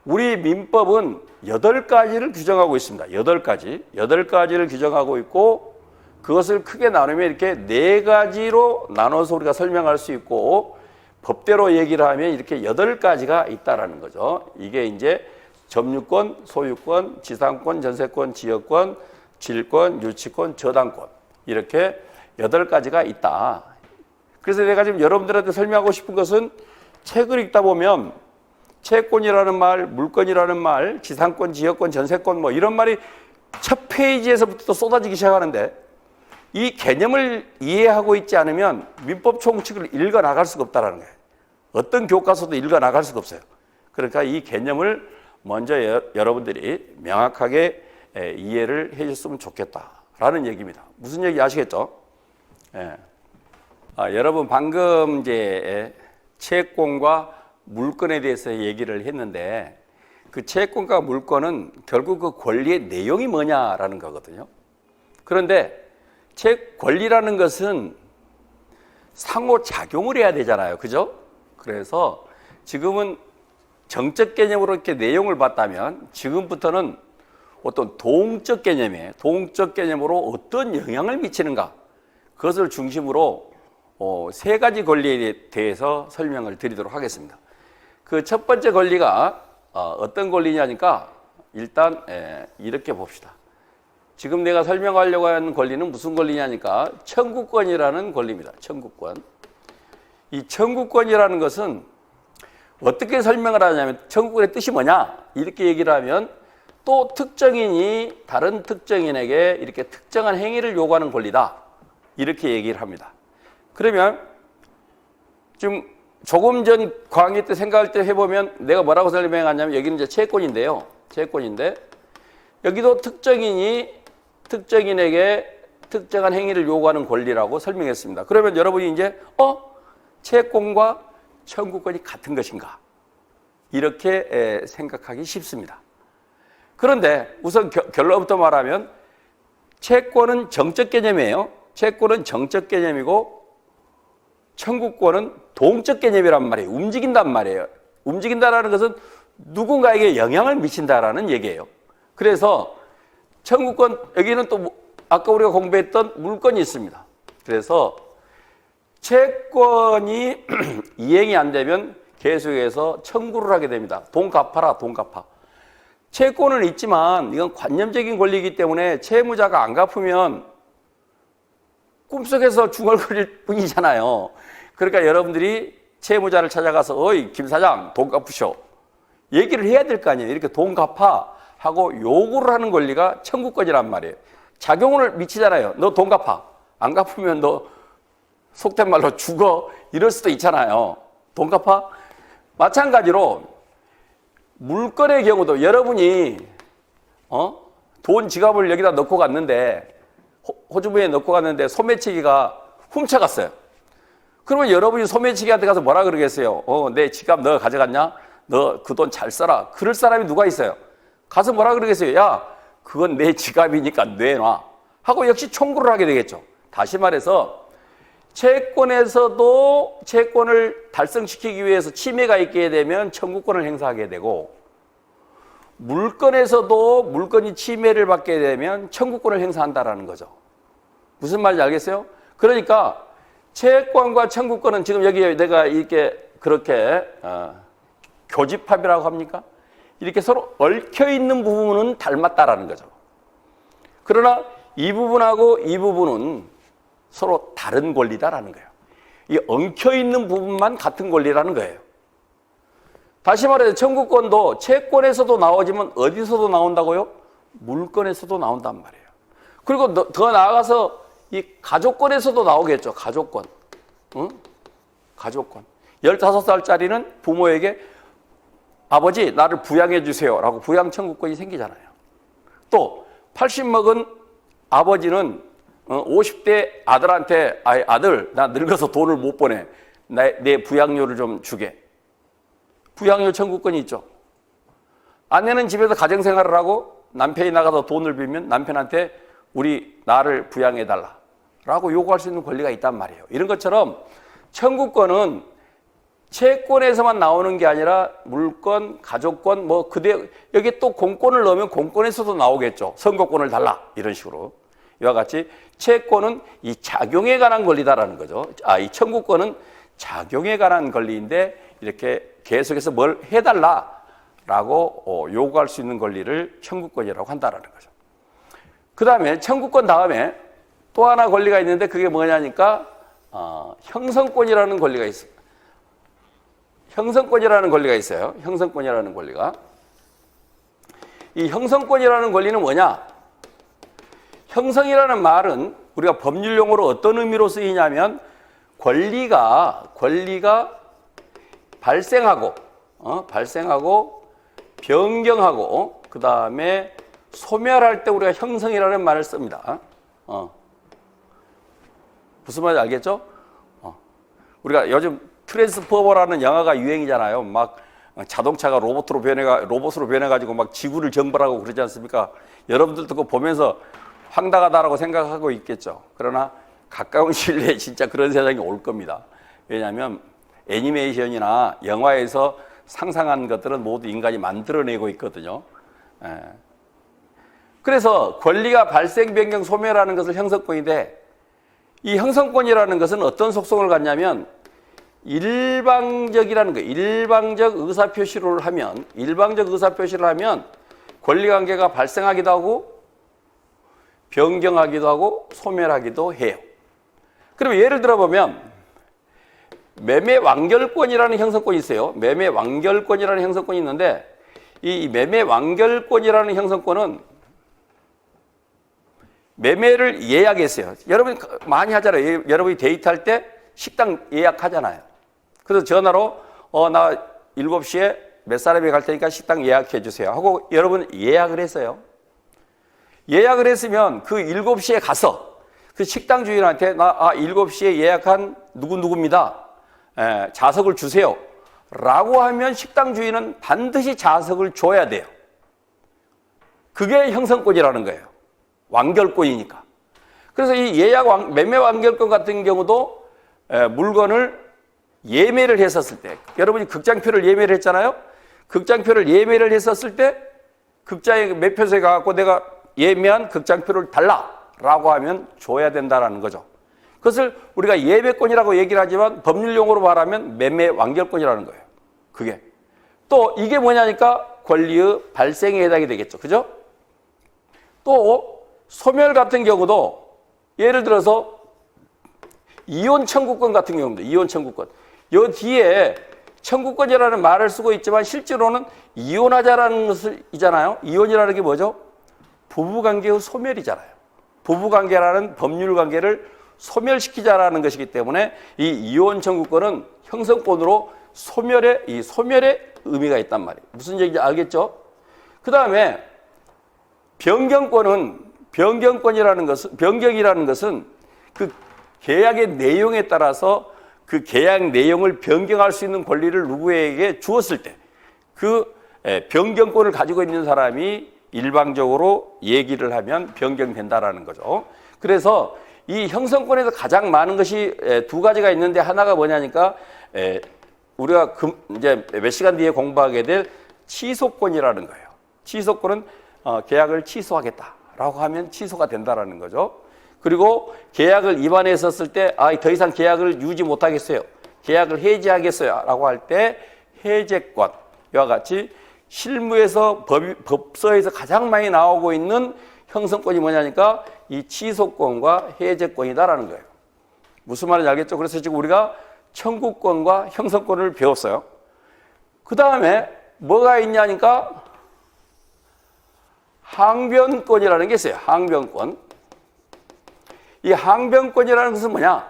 S1: 우리 민법은 8가지를 규정하고 있습니다. 8가지를 규정하고 있고 그것을 크게 나누면 이렇게 4가지로 나눠서 우리가 설명할 수 있고 법대로 얘기를 하면 이렇게 8가지가 있다라는 거죠. 이게 이제 점유권, 소유권, 지상권, 전세권, 지역권, 질권, 유치권, 저당권 이렇게 8가지가 있다. 그래서 내가 지금 여러분들한테 설명하고 싶은 것은 책을 읽다 보면 채권이라는 말, 물권이라는 말, 지상권, 지역권, 전세권 뭐 이런 말이 첫 페이지에서부터 쏟아지기 시작하는데 이 개념을 이해하고 있지 않으면 민법 총칙을 읽어 나갈 수가 없다는 거예요. 어떤 교과서도 읽어 나갈 수가 없어요. 그러니까 이 개념을 먼저 여러분들이 명확하게 이해를 해줬으면 좋겠다라는 얘기입니다. 무슨 얘기 아시겠죠? 예. 여러분 방금 이제 채권과 물권에 대해서 얘기를 했는데 그 채권과 물권은 결국 그 권리의 내용이 뭐냐라는 거거든요. 그런데 권리라는 것은 상호작용을 해야 되잖아요. 그죠? 그래서 지금은 정적 개념으로 이렇게 내용을 봤다면 지금부터는 어떤 동적 개념으로 어떤 영향을 미치는가 그것을 중심으로 3가지 권리에 대해서 설명을 드리도록 하겠습니다. 그 첫 번째 권리가 어떤 권리냐니까 일단 이렇게 봅시다. 지금 내가 설명하려고 하는 권리는 무슨 권리냐니까 청구권이라는 권리입니다. 청구권. 이 청구권이라는 것은 어떻게 설명을 하냐면 청구권의 뜻이 뭐냐 이렇게 얘기를 하면 또 특정인이 다른 특정인에게 이렇게 특정한 행위를 요구하는 권리다 이렇게 얘기를 합니다. 그러면 좀 조금 전 강의 때 생각할 때 해보면 내가 뭐라고 설명하냐면 여기는 이제 채권인데요. 채권인데 여기도 특정인에게 특정한 행위를 요구하는 권리라고 설명했습니다. 그러면 여러분이 이제 채권과 청구권이 같은 것인가? 이렇게 생각하기 쉽습니다. 그런데 우선 결론부터 말하면 채권은 정적 개념이에요. 채권은 정적 개념이고 청구권은 동적 개념이란 말이에요. 움직인단 말이에요. 움직인다라는 것은 누군가에게 영향을 미친다라는 얘기예요. 그래서 청구권, 여기는 또 아까 우리가 공부했던 물권이 있습니다. 그래서 채권이 이행이 안 되면 계속해서 청구를 하게 됩니다. 돈 갚아라, 돈 갚아. 채권은 있지만 이건 관념적인 권리이기 때문에 채무자가 안 갚으면 꿈속에서 중얼거릴 뿐이잖아요. 그러니까 여러분들이 채무자를 찾아가서 어이 김 사장 돈 갚으셔 얘기를 해야 될 거 아니에요. 이렇게 돈 갚아 하고 요구를 하는 권리가 청구권이란 말이에요. 작용을 미치잖아요. 너 돈 갚아. 안 갚으면 너 속된 말로 죽어. 이럴 수도 있잖아요. 돈 갚아? 마찬가지로 물건의 경우도 여러분이 돈 지갑을 여기다 넣고 갔는데 호주머니에 넣고 갔는데 소매치기가 훔쳐갔어요. 그러면 여러분이 소매치기한테 가서 뭐라 그러겠어요? 내 지갑 너 가져갔냐? 너 그 돈 잘 써라. 그럴 사람이 누가 있어요? 가서 뭐라 그러겠어요? 야, 그건 내 지갑이니까 내놔. 하고 역시 청구를 하게 되겠죠. 다시 말해서 채권에서도 채권을 달성시키기 위해서 침해가 있게 되면 청구권을 행사하게 되고, 물건에서도 물건이 침해를 받게 되면 청구권을 행사한다라는 거죠. 무슨 말인지 알겠어요? 그러니까 채권과 청구권은 지금 여기 내가 이렇게 그렇게 교집합이라고 합니까? 이렇게 서로 얽혀 있는 부분은 닮았다라는 거죠. 그러나 이 부분하고 이 부분은 서로 다른 권리다라는 거예요. 이 엉켜 있는 부분만 같은 권리라는 거예요. 다시 말해서 청구권도 채권에서도 나오지만 어디서도 나온다고요? 물건에서도 나온단 말이에요. 그리고 더 나아가서 이 가족권에서도 나오겠죠. 가족권. 응? 가족권. 15살짜리는 부모에게 아버지 나를 부양해 주세요 라고 부양 청구권이 생기잖아요. 또 80 먹은 아버지는 50대 아들한테 아들 나 늙어서 돈을 못 보내. 내 부양료를 좀 주게. 부양료 청구권이 있죠. 아내는 집에서 가정생활을 하고 남편이 나가서 돈을 빌면 남편한테 나를 부양해달라 라고 요구할 수 있는 권리가 있단 말이에요. 이런 것처럼 청구권은 채권에서만 나오는 게 아니라 물권, 가족권, 여기 또 공권을 넣으면 공권에서도 나오겠죠. 선거권을 달라 이런 식으로. 이와 같이 채권은 이 작용에 관한 권리다라는 거죠. 이 청구권은 작용에 관한 권리인데 이렇게 계속해서 뭘 해달라라고 요구할 수 있는 권리를 청구권이라고 한다라는 거죠. 그 다음에 청구권 다음에 또 하나 권리가 있는데 그게 뭐냐니까 형성권이라는 권리가 있어요. 형성권이라는 권리가 있어요. 형성권이라는 권리가. 이 형성권이라는 권리는 뭐냐? 형성이라는 말은 우리가 법률 용어로 어떤 의미로 쓰이냐면 권리가 발생하고 변경하고 그 다음에 소멸할 때 우리가 형성이라는 말을 씁니다. 무슨 말인지 알겠죠? 우리가 요즘 트랜스포머라는 영화가 유행이잖아요. 막 자동차가 로봇으로 변해가지고 막 지구를 정벌하고 그러지 않습니까? 여러분들도 그거 보면서 황당하다라고 생각하고 있겠죠. 그러나 가까운 시일 내에 진짜 그런 세상이 올 겁니다. 왜냐하면 애니메이션이나 영화에서 상상한 것들은 모두 인간이 만들어내고 있거든요. 그래서 권리가 발생, 변경, 소멸하는 것을 형성권인데 이 형성권이라는 것은 어떤 속성을 갖냐면 일방적이라는 거예요. 일방적 의사표시를 하면 권리관계가 발생하기도 하고 변경하기도 하고 소멸하기도 해요. 그러면 예를 들어보면 매매 완결권이라는 형성권이 있어요. 매매 완결권이라는 형성권이 있는데 이 매매 완결권이라는 형성권은 매매를 예약했어요. 여러분 많이 하잖아요. 여러분이 데이트할 때 식당 예약하잖아요. 그래서 전화로 나 7시에 몇 사람이 갈 테니까 식당 예약해 주세요 하고 여러분 예약을 했어요. 예약을 했으면 그 7시에 가서 그 식당 주인한테 7시에 예약한 누구누구입니다. 좌석을 주세요 라고 하면 식당 주인은 반드시 좌석을 줘야 돼요. 그게 형성권이라는 거예요. 완결권이니까. 그래서 이 매매 완결권 같은 경우도 물건을 예매를 했었을 때, 여러분이 극장표를 예매를 했잖아요. 극장표를 예매를 했었을 때 극장에 매표소에 가서 내가 예매한 극장표를 달라라고 하면 줘야 된다라는 거죠. 그것을 우리가 예매권이라고 얘기를 하지만 법률 용어로 말하면 매매 완결권이라는 거예요. 그게. 또 이게 뭐냐니까 권리의 발생에 해당이 되겠죠. 그죠? 또 소멸 같은 경우도 예를 들어서 이혼 청구권 같은 경우입니다. 이혼 청구권. 요 뒤에 청구권이라는 말을 쓰고 있지만 실제로는 이혼하자라는 것을 이잖아요. 이혼이라는 게 뭐죠? 부부관계의 소멸이잖아요. 부부관계라는 법률관계를 소멸시키자라는 것이기 때문에 이 이혼 청구권은 형성권으로 소멸의 의미가 있단 말이에요. 무슨 얘기인지 알겠죠? 그 다음에 변경이라는 것은 그 계약의 내용에 따라서 그 계약 내용을 변경할 수 있는 권리를 누구에게 주었을 때 그 변경권을 가지고 있는 사람이 일방적으로 얘기를 하면 변경된다라는 거죠. 그래서 이 형성권에서 가장 많은 것이 두 가지가 있는데 하나가 뭐냐니까 우리가 이제 몇 시간 뒤에 공부하게 될 취소권이라는 거예요. 취소권은 계약을 취소하겠다라고 하면 취소가 된다라는 거죠. 그리고 계약을 위반했었을 때 더 이상 계약을 유지 못하겠어요. 계약을 해지하겠어요. 라고 할 때 해제권. 이와 같이 실무에서 법서에서 가장 많이 나오고 있는 형성권이 뭐냐니까 이 취소권과 해제권이다라는 거예요. 무슨 말인지 알겠죠? 그래서 지금 우리가 청구권과 형성권을 배웠어요. 그 다음에 뭐가 있냐니까 항변권이라는 게 있어요. 항변권. 이 항변권이라는 것은 뭐냐?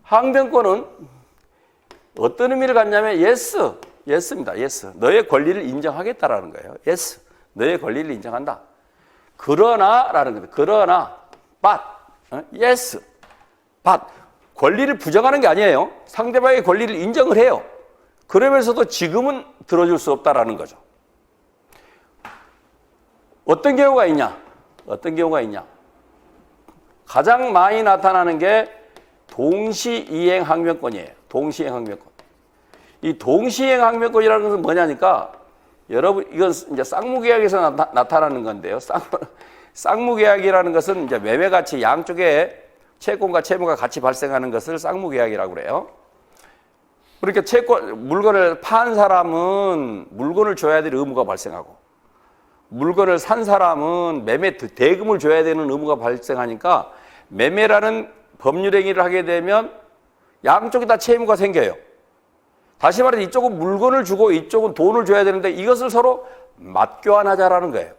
S1: 항변권은 어떤 의미를 갖냐면 yes입니다. yes. 너의 권리를 인정하겠다라는 거예요. yes. 너의 권리를 인정한다. 그러나라는 거예요. 그러나 but. yes. but. 권리를 부정하는 게 아니에요. 상대방의 권리를 인정을 해요. 그러면서도 지금은 들어줄 수 없다라는 거죠. 어떤 경우가 있냐? 어떤 경우가 있냐? 가장 많이 나타나는 게 동시이행 항변권이에요. 동시이행 항변권. 이 동시이행 항변권이라는 것은 뭐냐니까 여러분 이건 이제 쌍무계약에서 나타나는 건데요. 쌍무계약이라는 것은 이제 매매가치 양쪽에 채권과 채무가 같이 발생하는 것을 쌍무계약이라고 그래요. 그러니까 물건을 판 사람은 물건을 줘야 될 의무가 발생하고 물건을 산 사람은 매매 대금을 줘야 되는 의무가 발생하니까 매매라는 법률 행위를 하게 되면 양쪽이 다 채무가 생겨요. 다시 말해서 이쪽은 물건을 주고 이쪽은 돈을 줘야 되는데 이것을 서로 맞교환하자라는 거예요.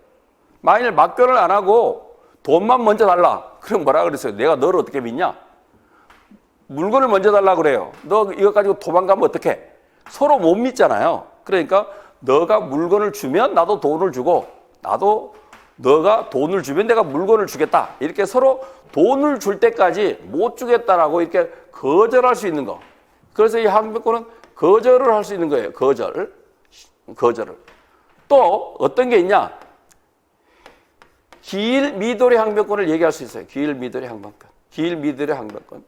S1: 만일 맞교환을 안 하고 돈만 먼저 달라. 그럼 뭐라 그랬어요? 내가 너를 어떻게 믿냐? 물건을 먼저 달라 그래요. 너 이거 가지고 도망가면 어떡해? 서로 못 믿잖아요. 그러니까 너가 물건을 주면 나도 돈을 주고 나도 너가 돈을 주면 내가 물건을 주겠다. 이렇게 서로 돈을 줄 때까지 못 주겠다라고 이렇게 거절할 수 있는 거. 그래서 이 항변권은 거절을 할 수 있는 거예요. 거절을. 또 어떤 게 있냐? 기일 미도의 항변권을 얘기할 수 있어요. 기일 미도의 항변권. 기일 미도의 항변권.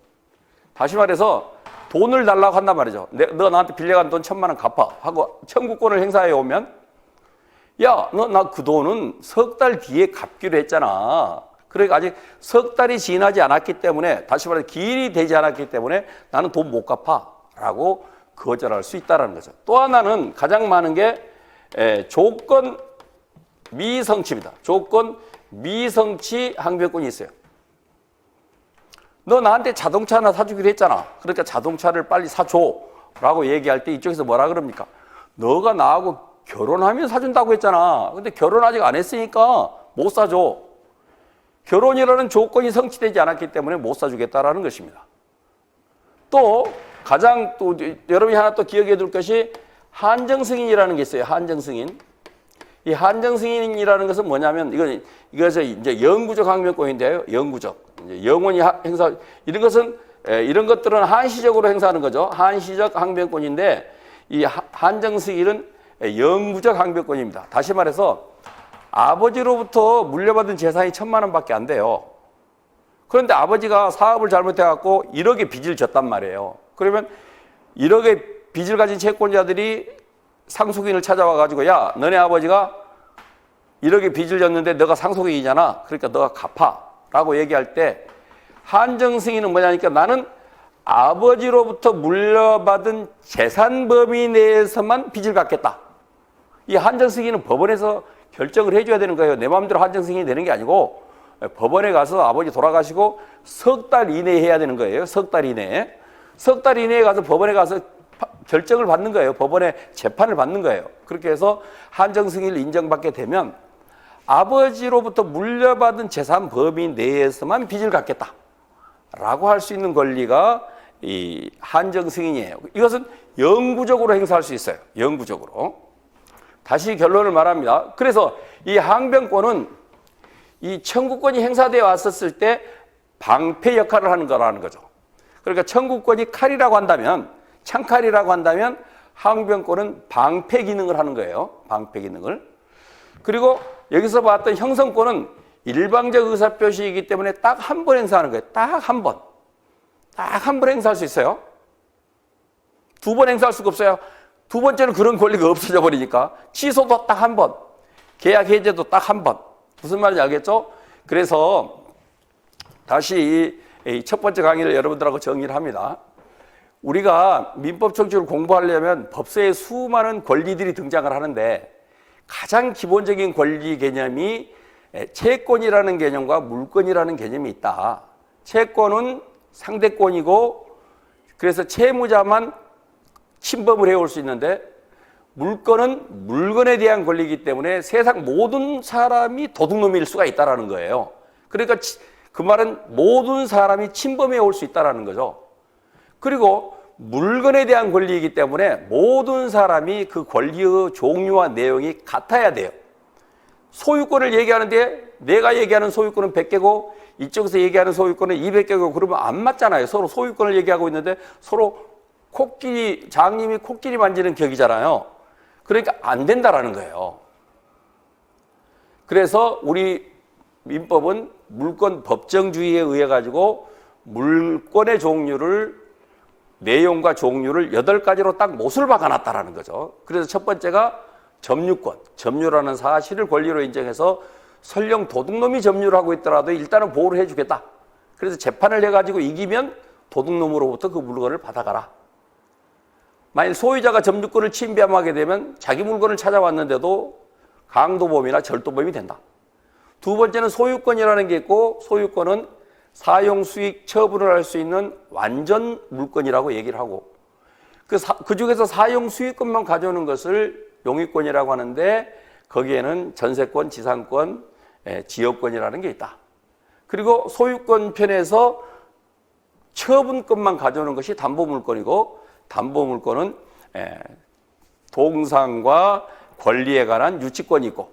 S1: 다시 말해서 돈을 달라고 한단 말이죠. 너 나한테 빌려간 돈 1,000만 원 갚아 하고 청구권을 행사해 오면 야, 너 나 그 돈은 석 달 뒤에 갚기로 했잖아. 그러니까 아직 석 달이 지나지 않았기 때문에 다시 말해서 기일이 되지 않았기 때문에 나는 돈 못 갚아 라고 거절할 수 있다는 거죠. 또 하나는 가장 많은 게 조건 미성취입니다. 조건 미성취 항변권이 있어요. 너 나한테 자동차 하나 사주기로 했잖아. 그러니까 자동차를 빨리 사줘 라고 얘기할 때 이쪽에서 뭐라 그럽니까? 너가 나하고 결혼하면 사준다고 했잖아. 근데 결혼 아직 안 했으니까 못 사줘. 결혼이라는 조건이 성취되지 않았기 때문에 못 사주겠다라는 것입니다. 또 가장 또 여러분이 하나 또 기억해 둘 것이 한정승인이라는 게 있어요. 한정승인. 이 한정승인이라는 것은 뭐냐면 이것은 이제 영구적 항변권인데요. 영구적. 이제 영원히 행사 이런 것은 이런 것들은 한시적으로 행사하는 거죠. 한시적 항변권인데 이 한정승인은 영구적 항변권입니다. 다시 말해서 아버지로부터 물려받은 재산이 1,000만 원밖에 안 돼요. 그런데 아버지가 사업을 잘못해갖고 1억의 빚을 졌단 말이에요. 그러면 1억의 빚을 가진 채권자들이 상속인을 찾아와가지고 야, 너네 아버지가 1억의 빚을 졌는데 너가 상속인이잖아. 그러니까 너가 갚아. 라고 얘기할 때 한정승인은 뭐냐니까 나는 아버지로부터 물려받은 재산 범위 내에서만 빚을 갚겠다. 이 한정승인은 법원에서 결정을 해줘야 되는 거예요. 내 마음대로 한정승인이 되는 게 아니고 법원에 가서 아버지 돌아가시고 석 달 이내에 해야 되는 거예요. 석 달 이내에. 석 달 이내에 가서 법원에 가서 결정을 받는 거예요. 법원에 재판을 받는 거예요. 그렇게 해서 한정승인을 인정받게 되면 아버지로부터 물려받은 재산 범위 내에서만 빚을 갚겠다. 라고 할 수 있는 권리가 이 한정승인이에요. 이것은 영구적으로 행사할 수 있어요. 영구적으로. 다시 결론을 말합니다. 그래서 이 항변권은 이 청구권이 행사되어 왔었을 때 방패 역할을 하는 거라는 거죠. 그러니까 청구권이 칼이라고 한다면, 창칼이라고 한다면 항변권은 방패 기능을 하는 거예요. 방패 기능을. 그리고 여기서 봤던 형성권은 일방적 의사표시이기 때문에 딱 한 번 행사하는 거예요. 딱 한 번. 딱 한 번 행사할 수 있어요. 두 번 행사할 수가 없어요. 두 번째는 그런 권리가 없어져 버리니까. 취소도 딱 한 번. 계약 해제도 딱 한 번. 무슨 말인지 알겠죠? 그래서 다시 이 첫 번째 강의를 여러분들하고 정리를 합니다. 우리가 민법 청취를 공부하려면 법서에 수많은 권리들이 등장을 하는데 가장 기본적인 권리 개념이 채권이라는 개념과 물권이라는 개념이 있다. 채권은 상대권이고 그래서 채무자만 침범을 해올 수 있는데 물권은 물건에 대한 권리이기 때문에 세상 모든 사람이 도둑놈일 수가 있다는 거예요. 그러니까 그 말은 모든 사람이 침범해 올 수 있다는 거죠. 그리고 물건에 대한 권리이기 때문에 모든 사람이 그 권리의 종류와 내용이 같아야 돼요. 소유권을 얘기하는데 내가 얘기하는 소유권은 100개고 이쪽에서 얘기하는 소유권은 200개고 그러면 안 맞잖아요. 서로 소유권을 얘기하고 있는데 서로 장님이 코끼리 만지는 격이잖아요. 그러니까 안 된다라는 거예요. 그래서 우리 민법은 물권 법정주의에 의해 가지고 물권의 종류를 내용과 종류를 8가지로 딱 못을 박아놨다라는 거죠. 그래서 첫 번째가 점유권, 점유라는 사실을 권리로 인정해서 설령 도둑놈이 점유를 하고 있더라도 일단은 보호를 해주겠다. 그래서 재판을 해가지고 이기면 도둑놈으로부터 그 물건을 받아가라. 만일 소유자가 점유권을 침범하게 되면 자기 물건을 찾아왔는데도 강도범이나 절도범이 된다. 두 번째는 소유권이라는 게 있고 소유권은 사용 수익 처분을 할 수 있는 완전 물권이라고 얘기를 하고 그 중에서 사용 수익권만 가져오는 것을 용익권이라고 하는데 거기에는 전세권, 지상권, 지역권이라는 게 있다. 그리고 소유권 편에서 처분권만 가져오는 것이 담보물권이고 담보물권은 동상과 권리에 관한 유치권이 있고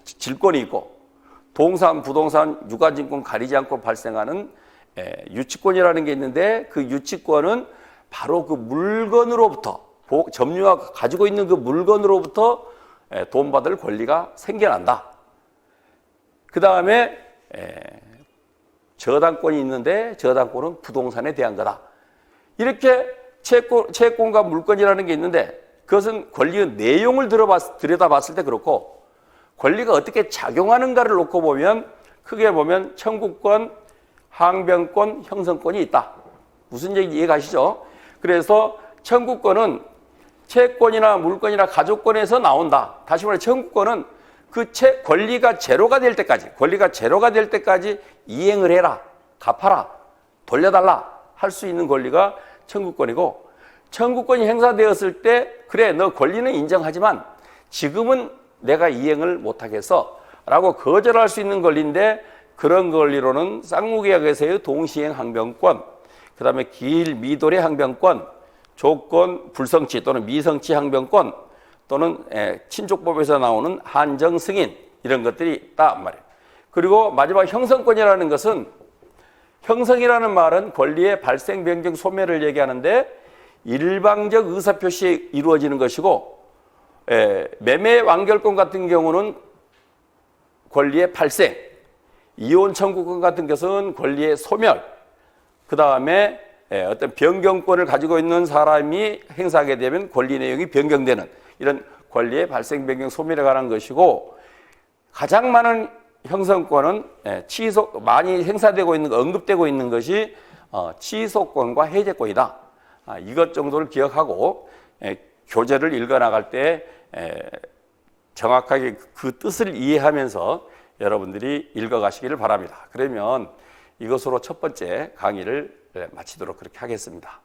S1: 질권이 있고 동산, 부동산, 유가증권 가리지 않고 발생하는 유치권이라는 게 있는데 그 유치권은 바로 그 물건으로부터 점유가 가지고 있는 그 물건으로부터 돈 받을 권리가 생겨난다. 그 다음에 저당권이 있는데 저당권은 부동산에 대한 거다. 이렇게 채권과 물권이라는 게 있는데 그것은 권리의 내용을 들여다봤을 때 그렇고 권리가 어떻게 작용하는가를 놓고 보면 크게 보면 청구권, 항변권, 형성권이 있다. 무슨 얘기인지 이해가시죠? 그래서 청구권은 채권이나 물권이나 가족권에서 나온다. 다시 말해 청구권은 그 권리가 제로가 될 때까지 이행을 해라, 갚아라, 돌려달라 할 수 있는 권리가 청구권이고 청구권이 행사되었을 때 그래 너 권리는 인정하지만 지금은 내가 이행을 못하겠어 라고 거절할 수 있는 권리인데 그런 권리로는 쌍무계약에서의 동시행 항변권, 그 다음에 기일미돌의 항변권, 조건 불성치 또는 미성치 항변권 또는 친족법에서 나오는 한정 승인 이런 것들이 있다 말이에요. 그리고 마지막 형성권이라는 것은 형성이라는 말은 권리의 발생, 변경, 소멸을 얘기하는데 일방적 의사표시에 이루어지는 것이고 매매 완결권 같은 경우는 권리의 발생, 이혼 청구권 같은 것은 권리의 소멸, 그 다음에 어떤 변경권을 가지고 있는 사람이 행사하게 되면 권리 내용이 변경되는 이런 권리의 발생, 변경, 소멸에 관한 것이고 가장 많은 형성권은 많이 행사되고 있는 언급되고 있는 것이 취소권과 해제권이다. 이것 정도를 기억하고 교재를 읽어나갈 때 정확하게 그 뜻을 이해하면서 여러분들이 읽어가시기를 바랍니다. 그러면 이것으로 첫 번째 강의를 마치도록 그렇게 하겠습니다.